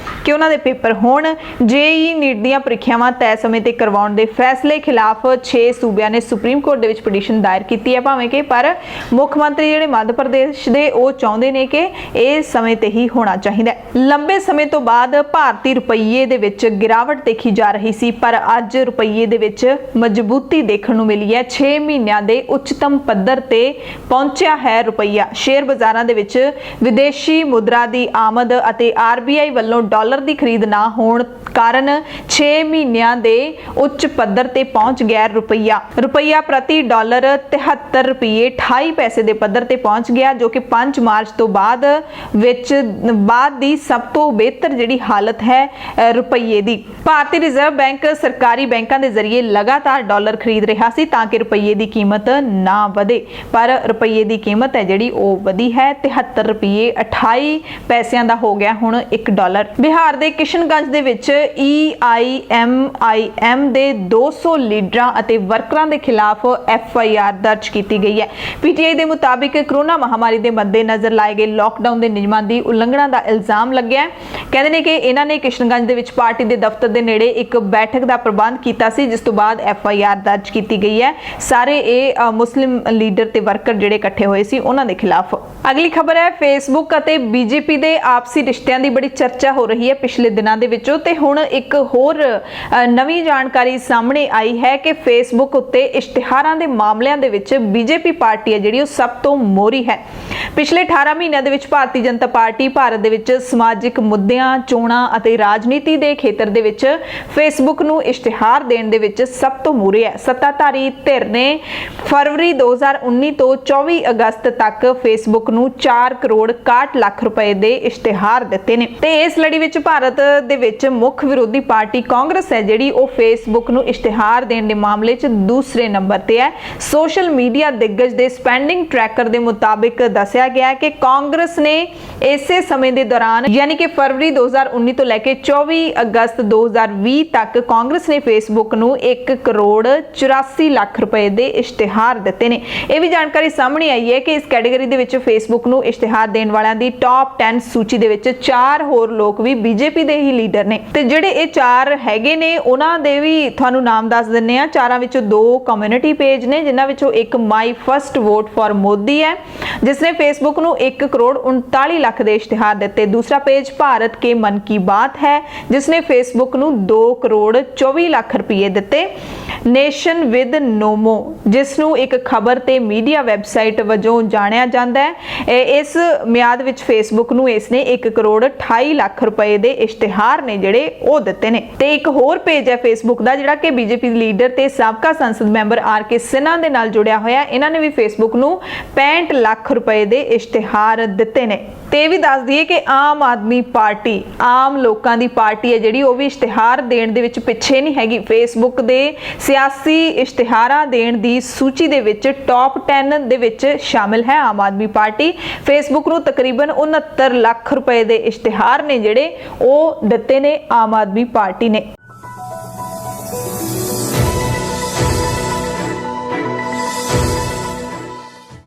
कि उन्हां दे पेपर होण। JEE नीट दीआं प्रीख्यावां तय समय ते करवाउण दे फैसले खिलाफ 6 सूबिਆਂ ने सुप्रीम कोर्ट दे विच पटीशन दायर कीती है, भावें कि पर मुख मंत्री जिहड़े मध्य प्रदेश दे ਉਹ ਚਾਹੁੰਦੇ ਨੇ ਕਿ ਇਹ ਸਮੇਂ ਤੇ ਹੀ ਹੋਣਾ ਚਾਹੀਦਾ ਹੈ। ਲੰਬੇ ਸਮੇਂ ਤੋਂ ਬਾਅਦ ਭਾਰਤੀ ਰੁਪਈਏ ਦੇ ਵਿੱਚ ਗਿਰਾਵਟ ਦੇਖੀ ਜਾ ਰਹੀ ਸੀ, ਪਰ ਅੱਜ ਰੁਪਈਏ ਦੇ ਵਿੱਚ ਮਜ਼ਬੂਤੀ ਦੇਖਣ ਨੂੰ ਮਿਲੀ ਹੈ। 6 ਮਹੀਨਿਆਂ ਦੇ ਉੱਚਤਮ ਪੱਧਰ ਤੇ ਪਹੁੰਚਿਆ ਹੈ ਰੁਪਈਆ। ਸ਼ੇਅਰ ਬਾਜ਼ਾਰਾਂ ਦੇ ਵਿੱਚ ਵਿਦੇਸ਼ੀ ਮੁਦਰਾ ਦੀ ਆਮਦ ਅਤੇ RBI ਵੱਲੋਂ ਡਾਲਰ ਦੀ ਖਰੀਦ ਨਾ ਹੋਣ ਕਾਰਨ 6 ਮਹੀਨੇ ਮਹੀਨਿਆਂ ਦੇ ਉੱਚ ਪੱਧਰ ਤੇ ਪਹੁੰਚ ਗਿਆ ਰੁਪਈਆ ਪ੍ਰਤੀ ਡਾਲਰ 73 ਰੁਪਏ 28 ਪੈਸੇ ਦੇ ਪੱਧਰ ਤੇ ਪਹੁੰਚ ਗਿਆ, ਜੋ ਕਿ 5 ਮਾਰਚ ਤੋਂ ਬਾਅਦ ਦੀ ਸਭ ਤੋਂ ਬਿਹਤਰ ਜਿਹੜੀ ਹਾਲਤ ਹੈ ਰੁਪਈਏ ਦੀ। ਭਾਰਤੀ ਰਿਜ਼ਰਵ ਬੈਂਕ ਸਰਕਾਰੀ ਬੈਂਕਾਂ ਦੇ ਜ਼ਰੀਏ ਲਗਾਤਾਰ ਡਾਲਰ ਖਰੀਦ ਰਿਹਾ ਸੀ ਤਾਂ ਕਿ ਰੁਪਈਏ ਦੀ ਕੀਮਤ ਨਾ ਵਧੇ, ਪਰ ਰੁਪਈਏ ਦੀ ਕੀਮਤ ਹੈ ਜਿਹੜੀ ਉਹ ਵਧੀ ਹੈ। 73 ਰੁਪਏ 28 ਪੈਸਿਆਂ ਦਾ ਹੋ ਗਿਆ ਹੁਣ $1। ਬਿਹਾਰ ਦੇ ਕਿਸ਼ਨਗੰਜ ਦੇ ਵਿੱਚ EIMIM ਦੇ 200 ਲੀਡਰਾਂ ਅਤੇ ਵਰਕਰਾਂ ਦੇ ਖਿਲਾਫ FIR ਦਰਜ ਕੀਤੀ ਗਈ ਹੈ। PTI ਦੇ ਮੁਤਾਬਿਕ ਕੋਰੋਨਾ ਮਹਾਮਾਰੀ ਦੇ ਮੱਦੇਨਜ਼ਰ ਲਾਏ ਗਏ ਲਾਕਡਾਊਨ ਦੇ ਨਿਯਮਾਂ ਦੀ ਉਲੰਘਣਾ ਦਾ ਇਲਜ਼ਾਮ ਲੱਗਿਆ ਹੈ। ਕਹਿੰਦੇ ਨੇ ਕਿ ਇਹਨਾਂ ਨੇ ਕਿਸ਼ਨਗੰਜ ਦੇ ਵਿੱਚ ਪਾਰਟੀ ਦੇ ਦਫ਼ਤਰ ਦੇ ਨੇੜੇ ਇੱਕ ਬੈਠਕ ਦਾ ਪ੍ਰਬੰਧ ਕੀਤਾ ਸੀ, ਜਿਸ ਤੋਂ ਬਾਅਦ FIR ਦਰਜ ਕੀਤੀ ਗਈ ਹੈ। ਸਾਰੇ ਇਹ ਮੁਸਲਿਮ ਲੀਡਰ ਤੇ ਵਰਕਰ ਜਿਹੜੇ ਇਕੱਠੇ ਹੋਏ ਸੀ ਉਹਨਾਂ ਦੇ ਖਿਲਾਫ। ਅਗਲੀ ਖਬਰ ਹੈ ਫੇਸਬੁੱਕ ਅਤੇ BJP ਦੇ ਆਪਸੀ ਰਿਸ਼ਤਿਆਂ ਦੀ ਬੜੀ ਚਰਚਾ ਹੋ ਰਹੀ ਹੈ ਪਿਛਲੇ ਦਿਨਾਂ ਦੇ ਵਿੱਚੋਂ, ਤੇ ਹੁਣ ਇੱਕ ਹੋਰ ਨਵੀਂ ਜਾਣਕਾਰੀ ਸਾਹਮਣੇ ਆਈ ਹੈ ਕਿ ਫੇਸਬੁੱਕ ਉੱਤੇ ਇਸ਼ਤਿਹਾਰਾਂ ਦੇ ਮਾਮਲਿਆਂ ਦੇ ਵਿੱਚ BJP ਪਾਰਟੀ ਹੈ ਜਿਹੜੀ ਉਹ ਸਭ ਤੋਂ ਮੋਹਰੀ ਹੈ। ਪਿਛਲੇ 18 ਮਹੀਨਿਆਂ ਦੇ ਵਿੱਚ ਭਾਰਤੀ ਜਨਤਾ ਪਾਰਟੀ ਭਾਰਤ ਦੇ ਵਿੱਚ ਸਮਾਜਿਕ ਮੁੱਦਿਆਂ, ਚੋਣਾਂ ਅਤੇ ਰਾਜਨੀਤੀ ਦੇ ਖੇਤਰ ਦੇ ਵਿੱਚ ਫੇਸਬੁੱਕ ਨੂੰ ਇਸ਼ਤਿਹਾਰ ਦੇਣ ਦੇ ਵਿੱਚ ਸਭ ਤੋਂ ਮੂਹਰੇ ਹੈ। ਸੱਤਾਧਾਰੀ ਧਿਰ ਨੇ ਫਰਵਰੀ 2019 ਤੋਂ 24 ਅਗਸਤ ਤੱਕ ਫੇਸਬੁੱਕ ਨੂੰ 4 ਕਰੋੜ 61 ਲੱਖ ਰੁਪਏ ਦੇ ਇਸ਼ਤਿਹਾਰ ਦਿੱਤੇ ਨੇ, ਤੇ ਇਸ ਲੜੀ ਵਿੱਚ ਭਾਰਤ ਦੇ ਵਿੱਚ ਮੁੱਖ ਵਿਰੋਧੀ ਪਾਰਟੀ ਕਾਂਗਰਸ ਹੈ ਜਿਹੜੀ ਉਹ ਫੇਸਬੁੱਕ ਨੂੰ ਇਸ਼ਤਿਹਾਰ ਦੇਣ ਦੇ ਮਾਮਲੇ 'ਚ ਦੂਸਰੇ ਨੰਬਰ ਤੇ ਹੈ। ਸੋਸ਼ਲ ਮੀਡੀਆ ਦਿੱਗਜ ਦੇ ਸਪੈਂਡਿੰਗ ਟਰੈਕਰ ਦੇ ਮੁਤਾਬਿਕ ਦੱਸਿਆ ਗਿਆ ਕਿ ਕਾਂਗਰਸ ਨੇ ਇਸੇ ਸਮੇਂ ਦੇ ਦੌਰਾਨ ਯਾਨੀ ਕਿ ਫਰਵਰੀ 2019 ਤੋਂ ਲੈ ਕੇ 24 ਅਗਸਤ 2020 ਤੱਕ ਕਾਂਗਰਸ ਨੇ ਫੇਸਬੁੱਕ ਨੂੰ 1 ਕਰੋੜ 84 ਲੱਖ ਰੁਪਏ ਦੇ ਇਸ਼ਤਿਹਾਰ ਦਿੱਤੇ ਨੇ। ਇਹ ਵੀ ਜਾਣਕਾਰੀ ਸਾਹਮਣੇ ਆਈ ਹੈ ਕਿ ਇਸ ਕੈਟਾਗਰੀ ਦੇ ਵਿੱਚ ਫੇਸਬੁੱਕ ਨੂੰ ਇਸ਼ਤਿਹਾਰ ਦੇਣ ਵਾਲਿਆਂ ਦੀ ਟੌਪ 10 ਸੂਚੀ ਦੇ ਵਿੱਚ 4 ਹੋਰ ਲੋਕ ਵੀ BJP ਦੇ ਹੀ ਲੀਡਰ ਨੇ, ਤੇ ਜਿਹੜੇ ਇਹ 4 ਹੈਗੇ ਨੇ ਉਹਨਾਂ ਦੇ ਵੀ ਤੁਹਾਨੂੰ ਨਾਮ ਦੱਸ ਦਿੰਨੇ ਆ। 4 ਵਿੱਚੋਂ 2 ਕਮਿਊਨਿਟੀ ਪੇਜ ਨੇ, ਜਿਨ੍ਹਾਂ ਵਿੱਚੋਂ ਇੱਕ ਮਾਈ ਫਸਟ ਵੋਟ ਫॉर ਮੋਦੀ ਹੈ ਜਿਸ ਨੇ ਫੇਸਬੁੱਕ ਨੂੰ 1 ਕਰੋੜ 39 ਲੱਖ ਦੇ ਇਸ਼ਤਿਹਾਰ ਦਿੱਤੇ। ਦੂਸਰਾ ਪੇਜ ਭਾਰਤ ਕੇ ਮਨ ਕੀ ਬਾਤ ਹੈ ਜਿਸ ਨੇ ਫੇਸਬੁੱਕ ਨੂੰ 2 ਕਰੋੜ 24 ਲੱਖ ਰੁਪਏ ਦਿੱਤੇ। ਨੇਸ਼ਨ ਵਿਦ ਨੋਮੋ ਜਿਸ ਨੂੰ ਇੱਕ ਖਬਰ ਤੇ ਮੀਡੀਆ ਵੈਬਸਾਈਟ ਵਜੋਂ ਜਾਣਿਆ ਜਾਂਦਾ ਹੈ, ਇਸ ਮਿਆਦ ਵਿੱਚ ਫੇਸਬੁੱਕ ਨੂੰ ਇਸ ਨੇ 1 ਕਰੋੜ 28 ਲੱਖ ਰੁਪਏ ਦੇ ਇਸ਼ਤਿਹਾਰ ਨੇ ਜਿਹੜੇ ਉਹ ਦਿੱਤੇ ਨੇ। ਤੇ ਇੱਕ ਹੋਰ ਪੇਜ ਹੈ ਫੇਸਬੁੱਕ ਦਾ ਜਿਹੜਾ ਕਿ BJP ਲੀਡਰ ਤੇ ਸਾਬਕਾ ਸੰਸਦ ਮੈਂਬਰ RK ਸਿਨਹਾ ਦੇ ਨਾਲ ਜੁੜਿਆ ਹੋਇਆ। ਇਹਨਾਂ ਨੇ ਵੀ ਫੇਸਬੁੱਕ ਨੂੰ 65 ਲੱਖ ਰੁਪਏ ਦੇ ਇਸ਼ਤਿਹਾਰ ਦਿੱਤੇ ਨੇ। ਤੇ ਇਹ ਵੀ ਦੱਸ ਦਈਏ ਕਿ ਆਮ ਆਦਮੀ ਪਾਰਟੀ ਆਮ ਲੋਕਾਂ ਦੀ ਪਾਰਟੀ ਹੈ ਜਿਹੜੀ ਉਹ ਵੀ ਇਸ਼ਤਿਹਾਰ ਦੇਣ ਦੇ ਵਿੱਚ ਪਿੱਛੇ ਨਹੀਂ ਹੈਗੀ। ਫੇਸਬੁੱਕ ਦੇ ਸਿਆਸੀ ਇਸ਼ਤਿਹਾਰਾਂ ਦੇਣ ਦੀ ਸੂਚੀ ਦੇ ਵਿੱਚ ਟੌਪ 10 ਦੇ ਵਿੱਚ ਸ਼ਾਮਿਲ ਹੈ ਆਮ ਆਦਮੀ ਪਾਰਟੀ। ਫੇਸਬੁੱਕ ਨੂੰ ਤਕਰੀਬਨ 69 ਲੱਖ ਰੁਪਏ ਦੇ ਇਸ਼ਤਿਹਾਰ ਨੇ ਜਿਹੜੇ ਉਹ ਦਿੱਤੇ ਨੇ ਆਮ ਆਦਮੀ ਪਾਰਟੀ ਨੇ।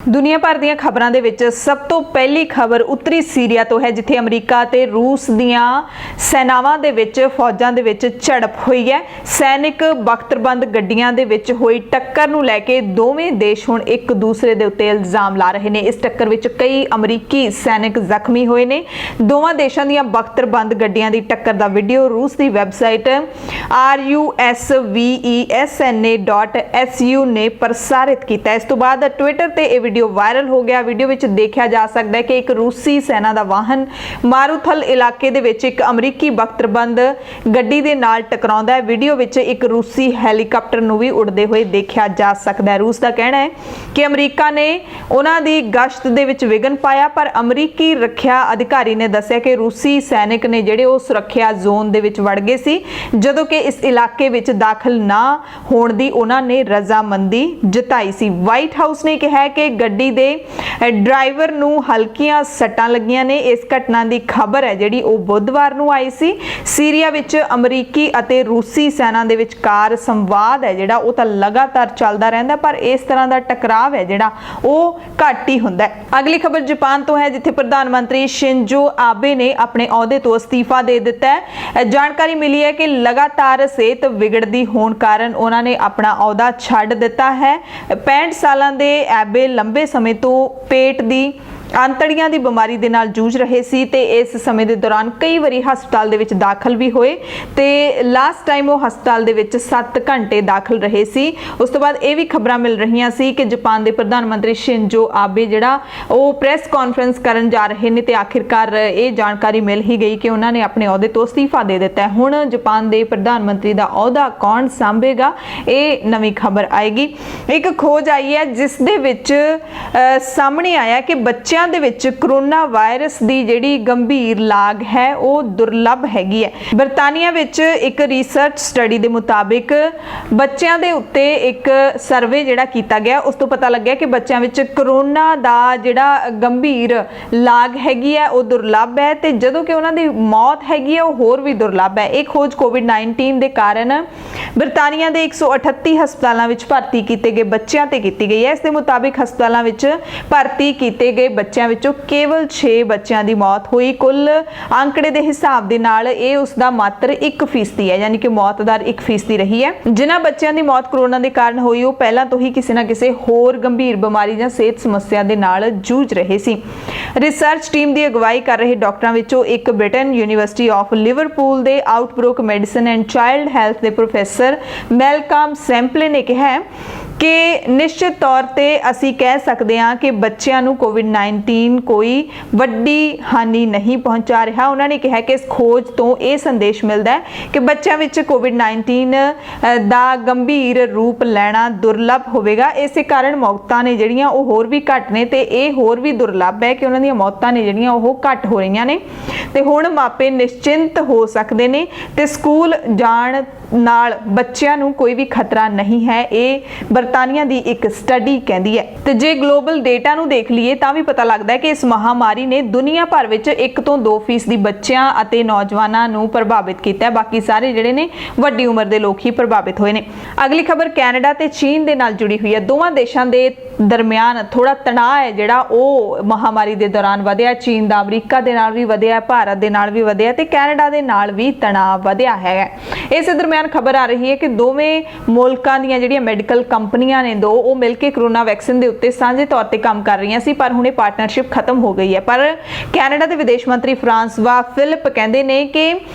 ਦੁਨੀਆ ਭਰ ਦੀਆਂ ਖਬਰਾਂ ਦੇ ਵਿੱਚ ਸਭ ਤੋਂ ਪਹਿਲੀ ਖਬਰ ਉੱਤਰੀ ਸੀਰੀਆ ਤੋਂ ਹੈ, ਜਿੱਥੇ ਅਮਰੀਕਾ ਤੇ ਰੂਸ ਦੀਆਂ ਸੈਨਾਵਾਂ ਦੇ ਵਿੱਚ ਫੌਜਾਂ ਦੇ ਵਿੱਚ ਝੜਪ ਹੋਈ ਹੈ। ਸੈਨਿਕ ਬਖਤਰਬੰਦ ਗੱਡੀਆਂ ਦੇ ਵਿੱਚ ਹੋਈ ਟੱਕਰ ਨੂੰ ਲੈ ਕੇ ਦੋਵੇਂ ਦੇਸ਼ ਹੁਣ ਇੱਕ ਦੂਸਰੇ ਦੇ ਉੱਤੇ ਇਲਜ਼ਾਮ ਲਾ ਰਹੇ ਨੇ। ਇਸ ਟੱਕਰ ਵਿੱਚ ਕਈ ਅਮਰੀਕੀ ਸੈਨਿਕ ਜ਼ਖਮੀ ਹੋਏ ਨੇ। ਦੋਵਾਂ ਦੇਸ਼ਾਂ ਦੀਆਂ ਬਖਤਰਬੰਦ ਗੱਡੀਆਂ ਦੀ ਟੱਕਰ ਦਾ ਵੀਡੀਓ ਰੂਸ ਦੀ ਵੈਬਸਾਈਟ rusvesna.su ਨੇ ਪ੍ਰਸਾਰਿਤ ਕੀਤਾ। ਇਸ ਤੋਂ ਬਾਅਦ ਟਵਿੱਟਰ ਤੇ ਇਹ ਵੀਡੀਓ ਵਾਇਰਲ ਹੋ ਗਿਆ। ਵੀਡੀਓ ਵਿੱਚ ਦੇਖਿਆ ਜਾ ਸਕਦਾ ਹੈ ਕਿ ਇੱਕ ਰੂਸੀ ਸੈਨਾ ਦਾ ਵਾਹਨ ਮਾਰੂਥਲ ਇਲਾਕੇ ਦੇ ਵਿੱਚ ਇੱਕ ਅਮਰੀਕੀ ਬਖਤਰਬੰਦ ਗੱਡੀ ਦੇ ਨਾਲ ਟਕਰਾਉਂਦਾ ਹੈ। ਵੀਡੀਓ ਵਿੱਚ ਇੱਕ ਰੂਸੀ ਹੈਲੀਕਾਪਟਰ ਨੂੰ ਵੀ ਉੜਦੇ ਹੋਏ ਦੇਖਿਆ ਜਾ ਸਕਦਾ ਹੈ। ਰੂਸ ਦਾ ਕਹਿਣਾ ਹੈ ਕਿ ਅਮਰੀਕਾ ਨੇ ਉਹਨਾਂ ਦੀ ਗਸ਼ਤ ਦੇ ਵਿੱਚ ਵਿਘਨ ਪਾਇਆ, ਪਰ ਅਮਰੀਕੀ ਰੱਖਿਆ ਅਧਿਕਾਰੀ ਨੇ ਦੱਸਿਆ ਕਿ ਰੂਸੀ ਸੈਨਿਕ ਨੇ ਜਿਹੜੇ ਉਹ ਸੁਰੱਖਿਆ ਜ਼ੋਨ ਦੇ ਵਿੱਚ ਵੜ ਗਏ ਸੀ, ਜਦੋਂ ਕਿ ਇਸ ਇਲਾਕੇ ਵਿੱਚ ਦਾਖਲ ਨਾ ਹੋਣ ਦੀ ਉਹਨਾਂ ਨੇ ਰਜ਼ਾਮੰਦੀ ਜਤਾਈ ਸੀ। ਵਾਈਟ ਹਾਊਸ ਨੇ ਕਿਹਾ ਕਿ ਗੱਡੀ ਦੇ ਡਰਾਈਵਰ ਨੂੰ ਹਲਕੀਆਂ ਸੱਟਾਂ ਲੱਗੀਆਂ ਨੇ। ਇਸ ਘਟਨਾ ਦੀ ਖਬਰ ਹੈ ਜਿਹੜੀ ਉਹ ਬੁੱਧਵਾਰ ਨੂੰ ਆਈ ਸੀ। ਸੀਰੀਆ ਵਿੱਚ ਅਮਰੀਕੀ ਅਤੇ ਰੂਸੀ ਸੈਨਾ ਦੇ ਵਿਚਕਾਰ ਸੰਵਾਦ ਹੈ ਜਿਹੜਾ ਉਹ ਤਾਂ ਲਗਾਤਾਰ ਚੱਲਦਾ ਰਹਿੰਦਾ, ਪਰ ਇਸ ਤਰ੍ਹਾਂ ਦਾ ਟਕਰਾਵ ਹੈ ਜਿਹੜਾ ਉਹ ਘੱਟ ਹੀ ਹੁੰਦਾ ਹੈ। ਅਗਲੀ ਖਬਰ ਜਾਪਾਨ ਤੋਂ ਹੈ, ਜਿੱਥੇ ਪ੍ਰਧਾਨ ਮੰਤਰੀ ਸ਼ਿੰਜੋ ਆਬੇ ਨੇ ਆਪਣੇ ਅਹੁਦੇ ਤੋਂ ਅਸਤੀਫਾ ਦੇ ਦਿੱਤਾ ਹੈ। ਜਾਣਕਾਰੀ ਮਿਲੀ ਹੈ ਕਿ ਲਗਾਤਾਰ ਸਿਹਤ ਵਿਗੜਦੀ ਹੋਣ ਕਾਰਨ ਉਹਨਾਂ ਨੇ ਆਪਣਾ ਅਹੁਦਾ ਛੱਡ ਦਿੱਤਾ ਹੈ। 65 ਸਾਲਾਂ ਦੇ ਆਬੇ ਲੰਬੇ ਸਮੇਂ ਤੋਂ ਪੇਟ ਦੀ ਅੰਤੜੀਆਂ ਦੀ ਬਿਮਾਰੀ ਦੇ ਨਾਲ ਜੂਝ ਰਹੇ ਸੀ ਤੇ ਇਸ ਸਮੇਂ ਦੇ ਦੌਰਾਨ ਕਈ ਵਾਰੀ ਹਸਪਤਾਲ ਦੇ ਵਿੱਚ ਦਾਖਲ ਵੀ ਹੋਏ ਤੇ ਲਾਸਟ ਟਾਈਮ ਉਹ ਹਸਪਤਾਲ ਦੇ ਵਿੱਚ 7 ਘੰਟੇ ਦਾਖਲ ਰਹੇ ਸੀ। ਉਸ ਤੋਂ ਬਾਅਦ ਇਹ ਵੀ ਖਬਰਾਂ ਮਿਲ ਰਹੀਆਂ ਸੀ ਕਿ ਜਾਪਾਨ ਦੇ ਪ੍ਰਧਾਨ ਮੰਤਰੀ ਸ਼ਿੰਜੋ ਆਬੇ ਜਿਹੜਾ ਉਹ ਪ੍ਰੈਸ ਕਾਨਫਰੰਸ ਕਰਨ ਜਾ ਰਹੇ ਨੇ ਤੇ ਆਖਿਰਕਾਰ ਇਹ ਜਾਣਕਾਰੀ ਮਿਲ ਹੀ ਗਈ ਕਿ ਉਹਨਾਂ ਨੇ ਆਪਣੇ ਅਹੁਦੇ ਤੋਂ ਅਸਤੀਫਾ ਦੇ ਦਿੱਤਾ ਹੈ। ਹੁਣ ਜਾਪਾਨ ਦੇ ਪ੍ਰਧਾਨ ਮੰਤਰੀ ਦਾ ਅਹੁਦਾ ਕੌਣ ਸੰਭੇਗਾ, ਇਹ ਨਵੀਂ ਖਬਰ ਆਏਗੀ। ਇੱਕ ਖੋਜ ਆਈ ਹੈ ਜਿਸ ਦੇ ਵਿੱਚ ਸਾਹਮਣੇ ਆਇਆ ਕਿ ਬੱਚਿਆਂ ਦੇ ਵਿੱਚ ਕਰੋਨਾ ਵਾਇਰਸ ਦੀ ਜਿਹੜੀ ਗੰਭੀਰ ਲਾਗ ਹੈ ਉਹ ਦੁਰਲੱਭ ਹੈਗੀ ਹੈ। ਬਰਤਾਨੀਆ ਵਿੱਚ ਇੱਕ ਰਿਸਰਚ ਸਟੱਡੀ ਦੇ ਮੁਤਾਬਿਕ ਬੱਚਿਆਂ ਦੇ ਉੱਤੇ ਇੱਕ ਸਰਵੇ ਜਿਹੜਾ ਕੀਤਾ ਗਿਆ, ਉਸ ਤੋਂ ਪਤਾ ਲੱਗਿਆ ਕਿ ਬੱਚਿਆਂ ਵਿੱਚ ਕਰੋਨਾ ਦਾ ਜਿਹੜਾ ਗੰਭੀਰ ਲਾਗ ਹੈਗੀ ਹੈ ਉਹ ਦੁਰਲੱਭ ਹੈ ਤੇ ਜਦੋਂ ਕਿ ਉਹਨਾਂ ਦੀ ਮੌਤ ਹੈਗੀ ਹੈ ਉਹ ਹੋਰ ਵੀ ਦੁਰਲੱਭ ਹੈ। ਇਹ ਖੋਜ ਕੋਵਿਡ-19 ਦੇ ਕਾਰਨ ਬਰਤਾਨੀਆ ਦੇ 138 ਹਸਪਤਾਲਾਂ ਵਿੱਚ ਭਰਤੀ ਕੀਤੇ ਗਏ ਬੱਚਿਆਂ ਤੇ ਕੀਤੀ ਗਈ ਹੈ। ਇਸ ਦੇ ਮੁਤਾਬਿਕ ਹਸਪਤਾਲਾਂ ਵਿੱਚ ਭਰਤੀ ਕੀਤੇ ਗਏ ਬੱਚਿਆਂ ਵਿੱਚੋਂ ਕੇਵਲ 6 ਬੱਚਿਆਂ ਦੀ ਮੌਤ ਹੋਈ। ਕੁੱਲ ਅੰਕੜੇ ਦੇ ਹਿਸਾਬ ਦੇ ਨਾਲ ਇਹ ਉਸ ਦਾ ਮਾਤਰ 1% ਹੈ, ਯਾਨੀ ਕਿ ਮੌਤ ਦਰ 1% ਰਹੀ ਹੈ। ਜਿਨ੍ਹਾਂ ਬੱਚਿਆਂ ਦੀ ਮੌਤ ਕਰੋਨਾ ਦੇ ਕਾਰਨ ਹੋਈ ਉਹ ਪਹਿਲਾਂ ਤੋਂ ਹੀ ਕਿਸੇ ਨਾ ਕਿਸੇ ਹੋਰ ਗੰਭੀਰ ਬਿਮਾਰੀ ਜਾਂ ਸਿਹਤ ਸਮੱਸਿਆ ਦੇ ਨਾਲ ਜੂਝ ਰਹੇ ਸੀ। ਰਿਸਰਚ ਟੀਮ ਦੀ ਅਗਵਾਈ ਕਰ ਰਹੇ ਡਾਕਟਰਾਂ ਵਿੱਚੋਂ ਇੱਕ ਬ੍ਰਿਟਨ ਯੂਨੀਵਰਸਿਟੀ ਆਫ ਲਿਵਰਪੂਲ ਦੇ outbreak medicine and child health ਦੇ ਪ੍ਰੋਫੈਸਰ ਮੈਲਕਮ ਸੈਂਪਲੇ ਨੇ ਕਿਹਾ ਕਿ ਨਿਸ਼ਚਿਤ ਤੌਰ ਤੇ ਅਸੀਂ ਕਹਿ ਸਕਦੇ ਹਾਂ ਕਿ ਬੱਚਿਆਂ ਨੂੰ ਕੋਵਿਡ-19 ਕੋਈ ਵੱਡੀ ਹਾਨੀ ਨਹੀਂ ਪਹੁੰਚਾ ਰਿਹਾ। ਉਹਨਾਂ ਨੇ ਕਿਹਾ ਕਿ ਇਸ ਖੋਜ ਤੋਂ ਇਹ ਸੰਦੇਸ਼ ਮਿਲਦਾ ਹੈ ਕਿ ਬੱਚਿਆਂ ਵਿੱਚ ਕੋਵਿਡ-19 ਦਾ ਗੰਭੀਰ ਰੂਪ ਲੈਣਾ ਦੁਰਲੱਭ ਹੋਵੇਗਾ। ਇਸੇ ਕਾਰਨ ਮੌਤਾਂ ਨੇ ਜਿਹੜੀਆਂ ਉਹ ਹੋਰ ਵੀ ਘੱਟ ਨੇ ਤੇ ਇਹ ਹੋਰ ਵੀ ਦੁਰਲੱਭ ਹੈ ਕਿ ਉਹਨਾਂ ਦੀਆਂ ਮੌਤਾਂ ਨੇ ਜਿਹੜੀਆਂ ਉਹ ਘੱਟ ਹੋ ਰਹੀਆਂ ਨੇ ਤੇ ਹੁਣ ਮਾਪੇ ਨਿਸ਼ਚਿੰਤ ਹੋ ਸਕਦੇ ਨੇ ਤੇ ਸਕੂਲ ਜਾਣ ਨਾਲ ਬੱਚਿਆਂ ਨੂੰ ਕੋਈ ਵੀ ਖਤਰਾ ਨਹੀਂ ਹੈ, ਇਹ ਬਰਤਾਨੀਆ ਦੀ ਇੱਕ ਸਟੱਡੀ ਕਹਿੰਦੀ ਹੈ। ਤੇ ਜੇ ਗਲੋਬਲ ਡੇਟਾ ਨੂੰ ਦੇਖ ਲਈਏ ਤਾਂ ਵੀ ਪਤਾ ਲੱਗਦਾ ਹੈ ਕਿ ਇਸ ਮਹਾਮਾਰੀ ਨੇ ਦੁਨੀਆ ਭਰ ਵਿੱਚ 1 ਤੋਂ 2% ਬੱਚਿਆਂ ਅਤੇ ਨੌਜਵਾਨਾਂ ਨੂੰ ਪ੍ਰਭਾਵਿਤ ਕੀਤਾ ਹੈ। ਬਾਕੀ ਸਾਰੇ ਜਿਹੜੇ ਨੇ ਵੱਡੀ ਉਮਰ ਦੇ ਲੋਕ ਹੀ ਪ੍ਰਭਾਵਿਤ ਹੋਏ ਨੇ। ਅਗਲੀ ਖਬਰ ਕੈਨੇਡਾ ਤੇ ਚੀਨ ਦੇ ਨਾਲ ਜੁੜੀ ਹੋਈ ਹੈ। ਦੋਵਾਂ ਦੇਸ਼ਾਂ ਦੇ ਦਰਮਿਆਨ ਥੋੜਾ ਤਣਾਅ ਹੈ ਜਿਹੜਾ ਉਹ ਮਹਾਮਾਰੀ ਦੇ ਦੌਰਾਨ ਵਧਿਆ। ਚੀਨ ਦਾ ਅਮਰੀਕਾ ਦੇ ਨਾਲ ਵੀ ਵਧਿਆ, ਭਾਰਤ ਦੇ ਨਾਲ ਵੀ ਵਧਿਆ ਤੇ ਕੈਨੇਡਾ ਦੇ ਨਾਲ ਵੀ ਤਣਾਅ ਵਧਿਆ ਹੈ। ਇਸੇ ਦਰਮਿਆਨ ਖਬਰ ਆ ਰਹੀ ਹੈ ਕਿ ਦੋਵੇਂ ਮੁਲਕਾਂ ਦੀਆਂ ਜਿਹੜੀਆਂ ਮੈਡੀਕਲ ਕੰਪਨੀਆਂ ਨੇ ਉਹ ਮਿਲ ਕੇ ਕਰੋਨਾ ਵੈਕਸੀਨ ਦੇ ਉੱਤੇ ਸਾਂਝੇ ਤੌਰ ਤੇ ਕੰਮ ਕਰ ਰਹੀਆਂ ਸੀ, ਪਰ ਹੁਣ ਇਹ ਪਾਰਟਨਰਸ਼ਿਪ ਖਤਮ ਹੋ ਗਈ ਹੈ। ਪਰ ਕੈਨੇਡਾ ਦੇ ਵਿਦੇਸ਼ ਮੰਤਰੀ ਫਰਾਂਸਵਾ ਫਿਲਿਪ ਕਹਿੰਦੇ ਨੇ ਕਿ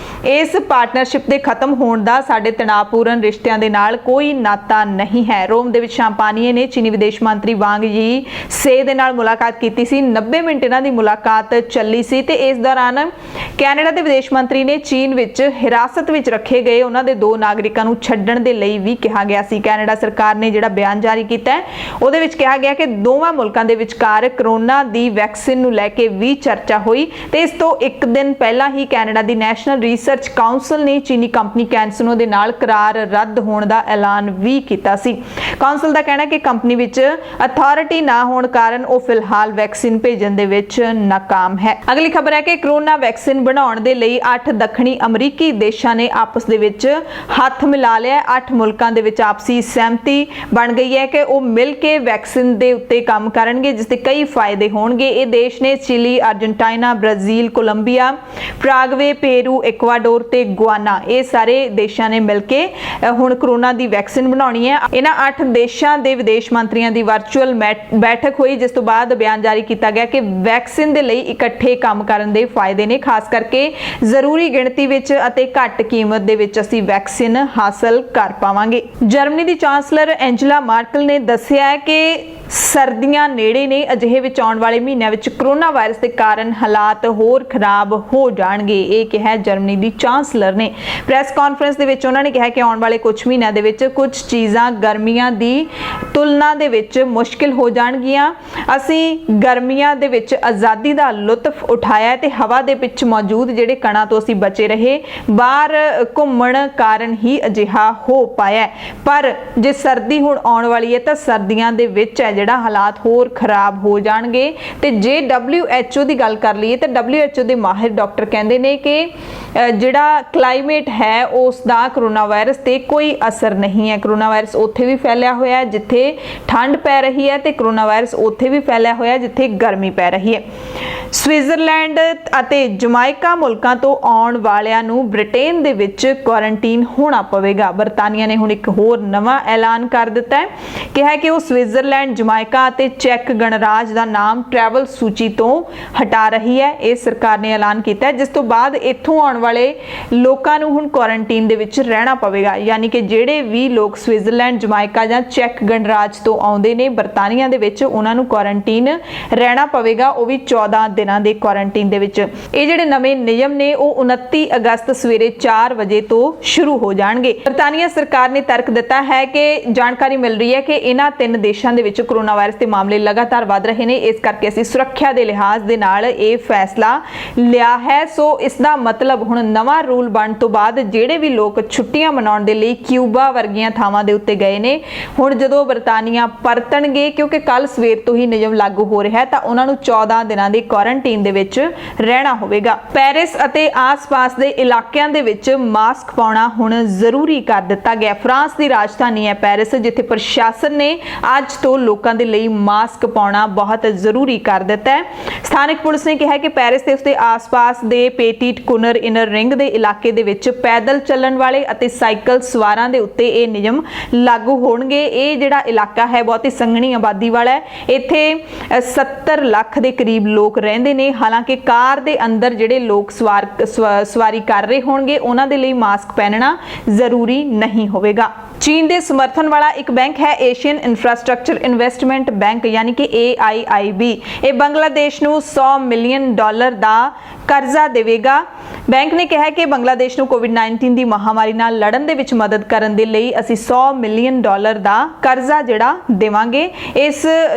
ਇਸ ਪਾਰਟਨਰਸ਼ਿਪ ਦੇ ਖਤਮ ਹੋਣ ਦਾ ਸਾਡੇ ਤਣਾਅਪੂਰਨ ਰਿਸ਼ਤਿਆਂ ਦੇ ਨਾਲ ਕੋਈ ਨਾਤਾ ਨਹੀਂ ਹੈ। ਰੋਮ ਦੇ ਵਿੱਚ ਸ਼ਾਂਪਾਨੀਏ ਨੇ ਚੀਨੀ ਵਿਦੇਸ਼ ਮੰਤਰੀ ਵਾਂਗ ਯੀ ਸੇ ਦੇ ਨਾਲ ਮੁਲਾਕਾਤ ਕੀਤੀ ਸੀ। 90 ਮਿੰਟ ਇਹਨਾਂ ਦੀ ਮੁਲਾਕਾਤ ਚੱਲੀ ਸੀ ਤੇ ਇਸ ਦੌਰਾਨ ਕੈਨੇਡਾ ਦੇ ਵਿਦੇਸ਼ ਮੰਤਰੀ ਨੇ ਚੀਨ ਵਿੱਚ ਹਿਰਾਸਤ ਵਿੱਚ ਰੱਖੇ ਗਏ ਉਹਨਾਂ ਦੇ 2 ਨਾਗਰਿਕਾਂ ਨੂੰ ਛੱਡਣ ਦੇ ਲਈ ਵੀ ਕਿਹਾ ਗਿਆ ਸੀ। ਕੈਨੇਡਾ ਸਰਕਾਰ ਨੇ ਜਿਹੜਾ ਬਿਆਨ ਜਾਰੀ ਕੀਤਾ ਹੈ ਉਹਦੇ ਵਿੱਚ ਕਿਹਾ ਗਿਆ ਕਿ ਦੋਵਾਂ ਮੁਲਕਾਂ ਦੇ ਵਿਚਕਾਰ ਕਰੋਨਾ ਦੀ ਵੈਕਸੀਨ ਨੂੰ ਲੈ ਕੇ ਵੀ ਚਰਚਾ ਹੋਈ ਤੇ ਇਸ ਤੋਂ ਇੱਕ ਦਿਨ ਪਹਿਲਾਂ ਹੀ ਕੈਨੇਡਾ ਦੀ ਨੈਸ਼ਨਲ ਰਿਸਰਚ ਕਾਉਂਸਲ ਨੇ ਚੀਨੀ ਕੰਪਨੀ ਕੈਂਸਨੋ ਦੇ ਨਾਲ ਕਰਾਰ ਰੱਦ ਹੋਣ ਦਾ ਐਲਾਨ ਵੀ ਕੀਤਾ ਸੀ। ਕਾਉਂਸਲ ਦਾ ਕਹਿਣਾ ਹੈ ਕਿ ਕੰਪਨੀ ਵਿੱਚ ਅਥਾਰਟੀ ਨਾ ਹੋਣ ਕਾਰਨ ਉਹ ਫਿਲਹਾਲ ਵੈਕਸੀਨ ਭੇਜਣ ਦੇ ਵਿੱਚ ਨਾਕਾਮ ਹੈ। ਅਗਲੀ ਖਬਰ ਹੈ ਕਿ ਕਰੋਨਾ ਵੈਕਸੀਨ ਬਣਾਉਣ ਦੇ ਲਈ 8 ਦੱਖਣੀ ਅਮਰੀਕੀ ਦੇਸ਼ਾਂ ਨੇ ਆਪਸ ਦੇ ਵਿੱਚ ਹੱਥ ਮਿਲਾ ਲਿਆ। 8 ਮੁਲਕਾਂ ਦੇ ਵਿੱਚ ਆਪਸੀ ਸਹਿਮਤੀ ਬਣ ਗਈ ਹੈ ਕਿ ਉਹ ਮਿਲ ਕੇ ਵੈਕਸੀਨ ਦੇ ਉੱਤੇ ਕੰਮ ਕਰਨਗੇ ਜਿਸ ਦੇ ਕਈ ਫਾਇਦੇ ਹੋਣਗੇ। ਇਹ ਦੇਸ਼ ਨੇ Chile, Argentina, Brazil, Colombia, Paraguay, Peru, Ecuador ਤੇ ਗੁਆਨਾ, ਇਹ ਸਾਰੇ ਦੇਸ਼ਾਂ ਨੇ ਮਿਲ ਕੇ ਹੁਣ ਕਰੋਨਾ ਦੀ ਵੈਕਸੀਨ ਬਣਾਉਣੀ ਹੈ। ਇਹਨਾਂ 8 ਦੇਸ਼ਾਂ ਦੇ ਵਿਦੇਸ਼ ਮੰਤਰੀਆਂ ਦੀ ਵਰਚੁਅਲ ਬੈਠਕ ਹੋਈ ਜਿਸ ਤੋਂ ਬਾਅਦ ਬਿਆਨ ਜਾਰੀ ਕੀਤਾ ਗਿਆ ਕਿ ਵੈਕਸੀਨ ਦੇ ਲਈ ਇਕੱਠੇ ਕੰਮ ਕਰਨ ਦੇ ਫਾਇਦੇ ਨੇ, ਖਾਸ ਕਰਕੇ ਜ਼ਰੂਰੀ ਗਿਣਤੀ ਵਿੱਚ ਅਤੇ ਘੱਟ ਕੀਮਤ ਦੇ ਵਿੱਚ ਅਸੀਂ ਵੈਕਸੀਨ ਹਾਸਲ ਕਰ ਪਾਵਾਂਗੇ। ਜਰਮਨੀ ਦੀ ਚਾਂਸਲਰ ਐਂਜਲਾ ਮਾਰਕਲ ਨੇ ਦੱਸਿਆ ਕਿ ਸਰਦੀਆਂ ਨੇੜੇ ਨੇ, ਅਜਿਹੇ ਵਿੱਚ ਆਉਣ ਵਾਲੇ ਮਹੀਨਿਆਂ ਵਿੱਚ ਕਰੋਨਾ ਵਾਇਰਸ ਦੇ ਕਾਰਨ ਹਾਲਾਤ ਹੋਰ ਖਰਾਬ ਹੋ ਜਾਣਗੇ, ਇਹ ਕਿਹਾ ਜਰਮਨੀ ਦੀ ਚਾਂਸਲਰ ਨੇ। ਪ੍ਰੈਸ ਕਾਨਫਰੰਸ ਦੇ ਵਿੱਚ ਉਹਨਾਂ ਨੇ ਕਿਹਾ ਕਿ ਆਉਣ ਵਾਲੇ ਕੁਝ ਮਹੀਨਿਆਂ ਦੇ ਵਿੱਚ ਕੁਝ ਚੀਜ਼ਾਂ ਗਰਮੀਆਂ ਦੀ ਤੁਲਨਾ ਦੇ ਵਿੱਚ ਮੁਸ਼ਕਿਲ ਹੋ ਜਾਣਗੀਆਂ। ਅਸੀਂ ਗਰਮੀਆਂ ਦੇ ਵਿੱਚ ਆਜ਼ਾਦੀ ਦਾ ਲੁਤਫ ਉਠਾਇਆ ਤੇ ਹਵਾ ਦੇ ਵਿੱਚ ਮੌਜੂਦ ਜਿਹੜੇ ਕਣਾਂ ਤੋਂ ਅਸੀਂ ਬਚੇ ਰਹੇ, ਬਾਹਰ ਘੁੰਮਣ ਕਾਰਨ ਹੀ ਅਜਿਹਾ ਹੋ ਪਾਇਆ। ਪਰ ਜੇ ਸਰਦੀ ਹੁਣ ਆਉਣ ਵਾਲੀ ਹੈ ਤਾਂ ਸਰਦੀਆਂ ਦੇ ਵਿੱਚ ਜਿਹੜਾ ਹਾਲਾਤ ਹੋਰ ਖਰਾਬ ਹੋ ਜਾਣਗੇ। ਤੇ ਜੇ WHO ਦੀ ਗੱਲ ਕਰ ਲਈਏ ਤਾਂ WHO ਦੇ ਮਾਹਿਰ ਡਾਕਟਰ ਕਹਿੰਦੇ ਨੇ ਕਿ ਜਿਹੜਾ ਕਲਾਈਮੇਟ ਹੈ ਉਸ ਦਾ ਕਰੋਨਾ ਵਾਇਰਸ ਤੇ ਕੋਈ ਅਸਰ ਨਹੀਂ ਹੈ। ਕਰੋਨਾ ਵਾਇਰਸ ਉੱਥੇ ਵੀ ਫੈਲਿਆ ਹੋਇਆ ਜਿੱਥੇ ਠੰਡ ਪੈ ਰਹੀ ਹੈ ਤੇ ਕਰੋਨਾ ਵਾਇਰਸ ਉੱਥੇ ਵੀ ਫੈਲਿਆ ਹੋਇਆ ਜਿੱਥੇ ਗਰਮੀ ਪੈ ਰਹੀ ਹੈ। ਸਵਿਟਜ਼ਰਲੈਂਡ ਅਤੇ ਜਮਾਇਕਾ ਮੁਲਕਾਂ ਤੋਂ ਆਉਣ ਵਾਲਿਆਂ ਨੂੰ ਬ੍ਰਿਟੇਨ ਦੇ ਵਿੱਚ ਕੁਆਰੰਟਾਈਨ ਹੋਣਾ ਪਵੇਗਾ। ਬਰਤਾਨੀਆ ਨੇ ਹੁਣ ਇੱਕ ਹੋਰ ਨਵਾਂ ਐਲਾਨ ਕਰ ਦਿੱਤਾ ਹੈ, ਕਿਹਾ ਕਿ ਉਹ ਸਵਿਟਜ਼ਰਲੈਂਡ, ਜਮਾਇਕਾ ਅਤੇ ਚੈੱਕ ਗਣਰਾਜ ਦਾ ਨਾਮ ਟਰੈਵਲ ਸੂਚੀ ਤੋਂ ਹਟਾ ਰਹੀ ਹੈ। ਇਹ ਸਰਕਾਰ ਨੇ ਐਲਾਨ ਕੀਤਾ ਹੈ, ਜਿਸ ਤੋਂ ਬਾਅਦ ਇੱਥੋਂ ਆਉਣ ਵਾਲੇ ਲੋਕਾਂ ਨੂੰ ਹੁਣ ਕੁਆਰੰਟੀਨ ਦੇ ਵਿੱਚ ਰਹਿਣਾ ਪਵੇਗਾ। यानी कि ਜਿਹੜੇ ਵੀ ਲੋਕ ਸਵਿਟਜ਼ਰਲੈਂਡ ਜਮਾਇਕਾ ਜਾਂ ਚੈੱਕ ਗਣਰਾਜ ਤੋਂ ਆਉਂਦੇ ਨੇ ਬਰਤਾਨੀਆ ਦੇ ਵਿੱਚ ਉਹਨਾਂ ਨੂੰ ਕੁਆਰੰਟੀਨ ਰਹਿਣਾ ਪਵੇਗਾ, ਉਹ ਵੀ 14 ਦਿਨਾਂ ਦੇ ਕੁਆਰੰਟੀਨ ਦੇ ਵਿੱਚ। ਇਹ ਜਿਹੜੇ ਨਵੇਂ ਨਿਯਮ ਨੇ ਉਹ 29 ਅਗਸਤ ਸਵੇਰੇ 4 ਵਜੇ ਤੋਂ ਸ਼ੁਰੂ ਹੋ ਜਾਣਗੇ। ਬਰਤਾਨੀਆ ਸਰਕਾਰ ਨੇ ਤਰਕ ਦਿੱਤਾ ਹੈ ਕਿ ਜਾਣਕਾਰੀ ਮਿਲ ਰਹੀ ਹੈ ਕਿ ਇਹਨਾਂ 3 ਦੇਸ਼ਾਂ ਦੇ ਵਿੱਚ ਕੋਰੋਨਾ ਵਾਇਰਸ ਦੇ ਮਾਮਲੇ ਲਗਾਤਾਰ ਵਧ ਰਹੇ ਨੇ, ਇਸ ਕਰਕੇ ਅਸੀਂ ਸੁਰੱਖਿਆ ਦੇ ਲਿਹਾਜ਼ ਦੇ ਨਾਲ ਇਹ ਫੈਸਲਾ ਲਿਆ ਹੈ। ਸੋ ਇਸ ਦਾ ਮਤਲਬ ਹੁਣ ਨਵਾਂ ਰੂਲ ਬਣਨ ਤੋਂ ਬਾਅਦ ਜਿਹੜੇ ਵੀ ਲੋਕ ਛੁੱਟੀਆਂ ਮਨਾਉਣ ਦੇ ਲਈ ਕਿਊਬਾ ਵਰਗੀਆਂ ਥਾਵਾਂ ਦੇ ਉੱਤੇ ਗਏ ਨੇ, ਹੁਣ ਜਦੋਂ ਬਰਤਾਨੀਆ ਪਰਤਣਗੇ, ਕਿਉਂਕਿ ਕੱਲ ਸਵੇਰ ਤੋਂ ਹੀ ਨਿਯਮ ਲਾਗੂ ਹੋ ਰਿਹਾ ਹੈ, ਤਾਂ ਉਹਨਾਂ ਨੂੰ 14 ਦਿਨਾਂ ਦੀ ਕੁਆਰੰਟੀਨ ਦੇ ਵਿੱਚ ਰਹਿਣਾ ਹੋਵੇਗਾ। ਪੈਰਿਸ ਅਤੇ ਆਸ-ਪਾਸ ਦੇ ਇਲਾਕਿਆਂ ਦੇ ਵਿੱਚ ਮਾਸਕ ਪਾਉਣਾ ਹੁਣ ਜ਼ਰੂਰੀ ਕਰ ਦਿੱਤਾ ਗਿਆ। ਫਰਾਂਸ ਦੀ ਰਾਜਧਾਨੀ ਹੈ ਪੈਰਿਸ, ਜਿੱਥੇ ਪ੍ਰਸ਼ਾਸਨ ਨੇ ਅੱਜ ਤੋਂ ਲੋਕਾਂ ਦੇ ਲਈ ਮਾਸਕ ਪਾਉਣਾ ਬਹੁਤ ਜ਼ਰੂਰੀ ਕਰ ਦਿੱਤਾ ਹੈ। ਸਥਾਨਕ ਪੁਲਿਸ ਨੇ ਕਿਹਾ ਕਿ ਪੈਰਿਸ ਤੇ ਉਸਦੇ ਆਸ-ਪਾਸ ਦੇ ਪੇਟੀਟ ਕੁਨਰ ਇਨਰ ਰਿੰਗ ਦੇ ਇਲਾਕੇ ਦੇ ਵਿੱਚ ਪੈਦਲ ਚੱਲਣ ਵਾਲੇ ਅਤੇ ਸਾਈਕਲ ਸਵਾਰਾਂ ਦੇ ਉੱਤੇ ਇਹ ਨਿਯਮ ਲਾਗੂ ਹੋਣਗੇ। ਇਹ ਜਿਹੜਾ ਇਲਾਕਾ ਹੈ ਬਹੁਤ ਹੀ ਸੰਘਣੀ ਆਬਾਦੀ ਵਾਲਾ ਹੈ। ਇੱਥੇ 70 ਲੱਖ ਦੇ ਕਰੀਬ ਲੋਕ ਰਹਿੰਦੇ ਨੇ। ਹਾਲਾਂਕਿ ਕਾਰ ਦੇ ਅੰਦਰ ਜਿਹੜੇ ਲੋਕ ਸਵਾਰੀ ਕਰ ਰਹੇ ਹੋਣਗੇ ਉਹਨਾਂ ਦੇ ਲਈ ਮਾਸਕ ਪਹਿਨਣਾ ਜ਼ਰੂਰੀ ਨਹੀਂ ਹੋਵੇਗਾ। ਚੀਨ ਦੇ ਸਮਰਥਨ ਵਾਲਾ ਇੱਕ ਬੈਂਕ ਹੈ ਏਸ਼ੀਅਨ ਇੰਫਰਾਸਟ੍ਰਕਚਰ ਇਨਵੈਸਟਮੈਂਟ ਬੈਂਕ, ਯਾਨੀ ਕਿ AIIB। ਇਹ ਬੰਗਲਾਦੇਸ਼ ਨੂੰ $100 ਮਿਲੀਅਨ ਦਾ ਕਰਜ਼ਾ ਦੇਵੇਗਾ। ਬੈਂਕ ਨੇ ਕਿਹਾ ਕਿ ਬੰਗਲਾਦੇਸ਼ ਨੂੰ ਕੋਵਿਡ-19 ਦੀ ਮਹਾਮਾਰੀ ਨਾਲ ਲੜਨ ਦੇ ਵਿੱਚ ਮਦਦ ਕਰਨ ਦੇ ਲਈ ਅਸੀਂ $100 ਮਿਲੀਅਨ ਦਾ ਕਰਜ਼ਾ ਜਿਹੜਾ ਦੇਵਾਂਗੇ।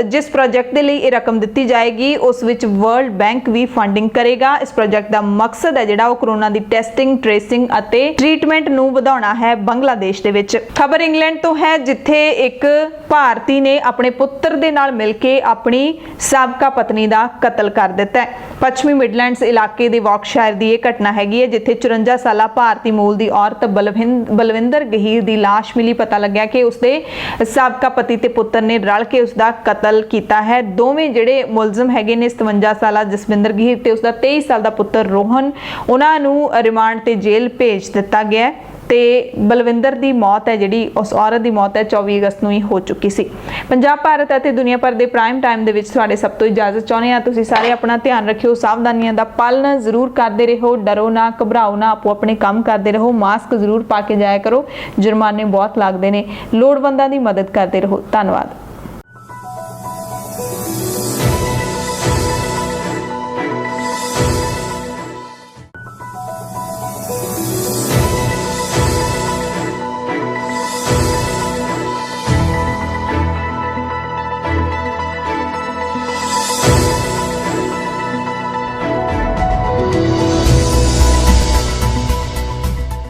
ਜਿਸ ਪ੍ਰੋਜੈਕਟ ਦੇ ਲਈ ਇਹ ਰਕਮ ਦਿੱਤੀ ਜਾਏਗੀ ਉਸ ਵਿੱਚ ਵਰਲਡ ਬੈਂਕ ਵੀ ਫੰਡਿੰਗ ਕਰੇਗਾ। ਇਸ ਪ੍ਰੋਜੈਕਟ ਦਾ ਮਕਸਦ ਹੈ ਜਿਹੜਾ ਉਹ ਕੋਰੋਨਾ ਦੀ ਟੈਸਟਿੰਗ, ਟ੍ਰੇਸਿੰਗ ਅਤੇ ਟ੍ਰੀਟਮੈਂਟ ਨੂੰ ਵਧਾਉਣਾ ਹੈ ਬੰਗਲਾਦੇਸ਼ ਦੇ ਵਿੱਚ। ਖਬਰ ਇੰਗਲੈਂਡ ਤੋਂ ਹੈ, ਜਿੱਥੇ ਇੱਕ ਭਾਰਤੀ ਨੇ ਆਪਣੇ ਪੁੱਤਰ ਦੇ ਨਾਲ ਮਿਲ ਕੇ ਆਪਣੀ ਸਾਬਕਾ ਪਤਨੀ ਦਾ ਕਤਲ ਕਰ ਦਿੱਤਾ ਹੈ। ਪੱਛਮੀ ਮਿਡਲੈਂਡਸ ਇਲਾਕੇ ਦੇ ਵਾਕਸ਼ਾਇਰ ਦੀ ਇਹ ਘਟਨਾ ਹੈਗੀ ਹੈ, ਜਿੱਥੇ 54 ਸਾਲਾ ਭਾਰਤੀ ਮੂਲ ਦੀ ਔਰਤ ਬਲਵਿੰਦਰ ਗਹੀਰ ਦੀ ਲਾਸ਼ ਮਿਲੀ। ਪਤਾ ਲੱਗਿਆ ਕਿ ਉਸਦੇ ਸਾਬਕਾ ਪਤੀ ਤੇ ਪੁੱਤਰ ਨੇ ਰਲ ਕੇ ਉਸਦਾ ਕਤਲ ਕੀਤਾ ਹੈ। ਦੋਵੇਂ ਜਿਹੜੇ ਮੁਲਜ਼ਮ ਹੈਗੇ ਨੇ 57 ਸਾਲਾ ਜਸਵਿੰਦਰ ਗਹੀਰ ਤੇ ਉਸਦਾ 23 ਸਾਲ ਦਾ ਪੁੱਤਰ ਰੋਹਨ, ਉਹਨਾਂ ਨੂੰ ਰਿਮਾਂਡ ਤੇ ਜੇਲ੍ਹ ਭੇਜ ਦਿੱਤਾ ਗਿਆ ਹੈ। ਤੇ ਬਲਵਿੰਦਰ ਦੀ ਮੌਤ ਹੈ ਜਿਹੜੀ ਉਸ ਔਰਤ ਦੀ ਮੌਤ ਹੈ 24 ਅਗਸਤ ਨੂੰ ਹੀ ਹੋ ਚੁੱਕੀ ਸੀ। ਪੰਜਾਬ, ਭਾਰਤ ਅਤੇ ਦੁਨੀਆ ਭਰ ਦੇ ਪ੍ਰਾਈਮ ਟਾਈਮ ਦੇ ਵਿੱਚ ਤੁਹਾਡੇ ਸਭ ਤੋਂ ਇਜਾਜ਼ਤ ਚਾਹੁੰਦੇ ਹਾਂ। ਤੁਸੀਂ ਸਾਰੇ ਆਪਣਾ ਧਿਆਨ ਰੱਖਿਓ, ਸਾਵਧਾਨੀਆਂ ਦਾ ਪਾਲਣ ਜ਼ਰੂਰ ਕਰਦੇ ਰਹੋ, ਡਰੋ ਨਾ, ਘਬਰਾਓ ਨਾ, ਆਪੋ ਆਪਣੇ ਕੰਮ ਕਰਦੇ ਰਹੋ, ਮਾਸਕ ਜ਼ਰੂਰ ਪਾ ਕੇ ਜਾਇਆ ਕਰੋ, ਜੁਰਮਾਨੇ ਬਹੁਤ ਲੱਗਦੇ ਨੇ, ਲੋੜਵੰਦਾਂ ਦੀ ਮਦਦ ਕਰਦੇ ਰਹੋ। ਧੰਨਵਾਦ।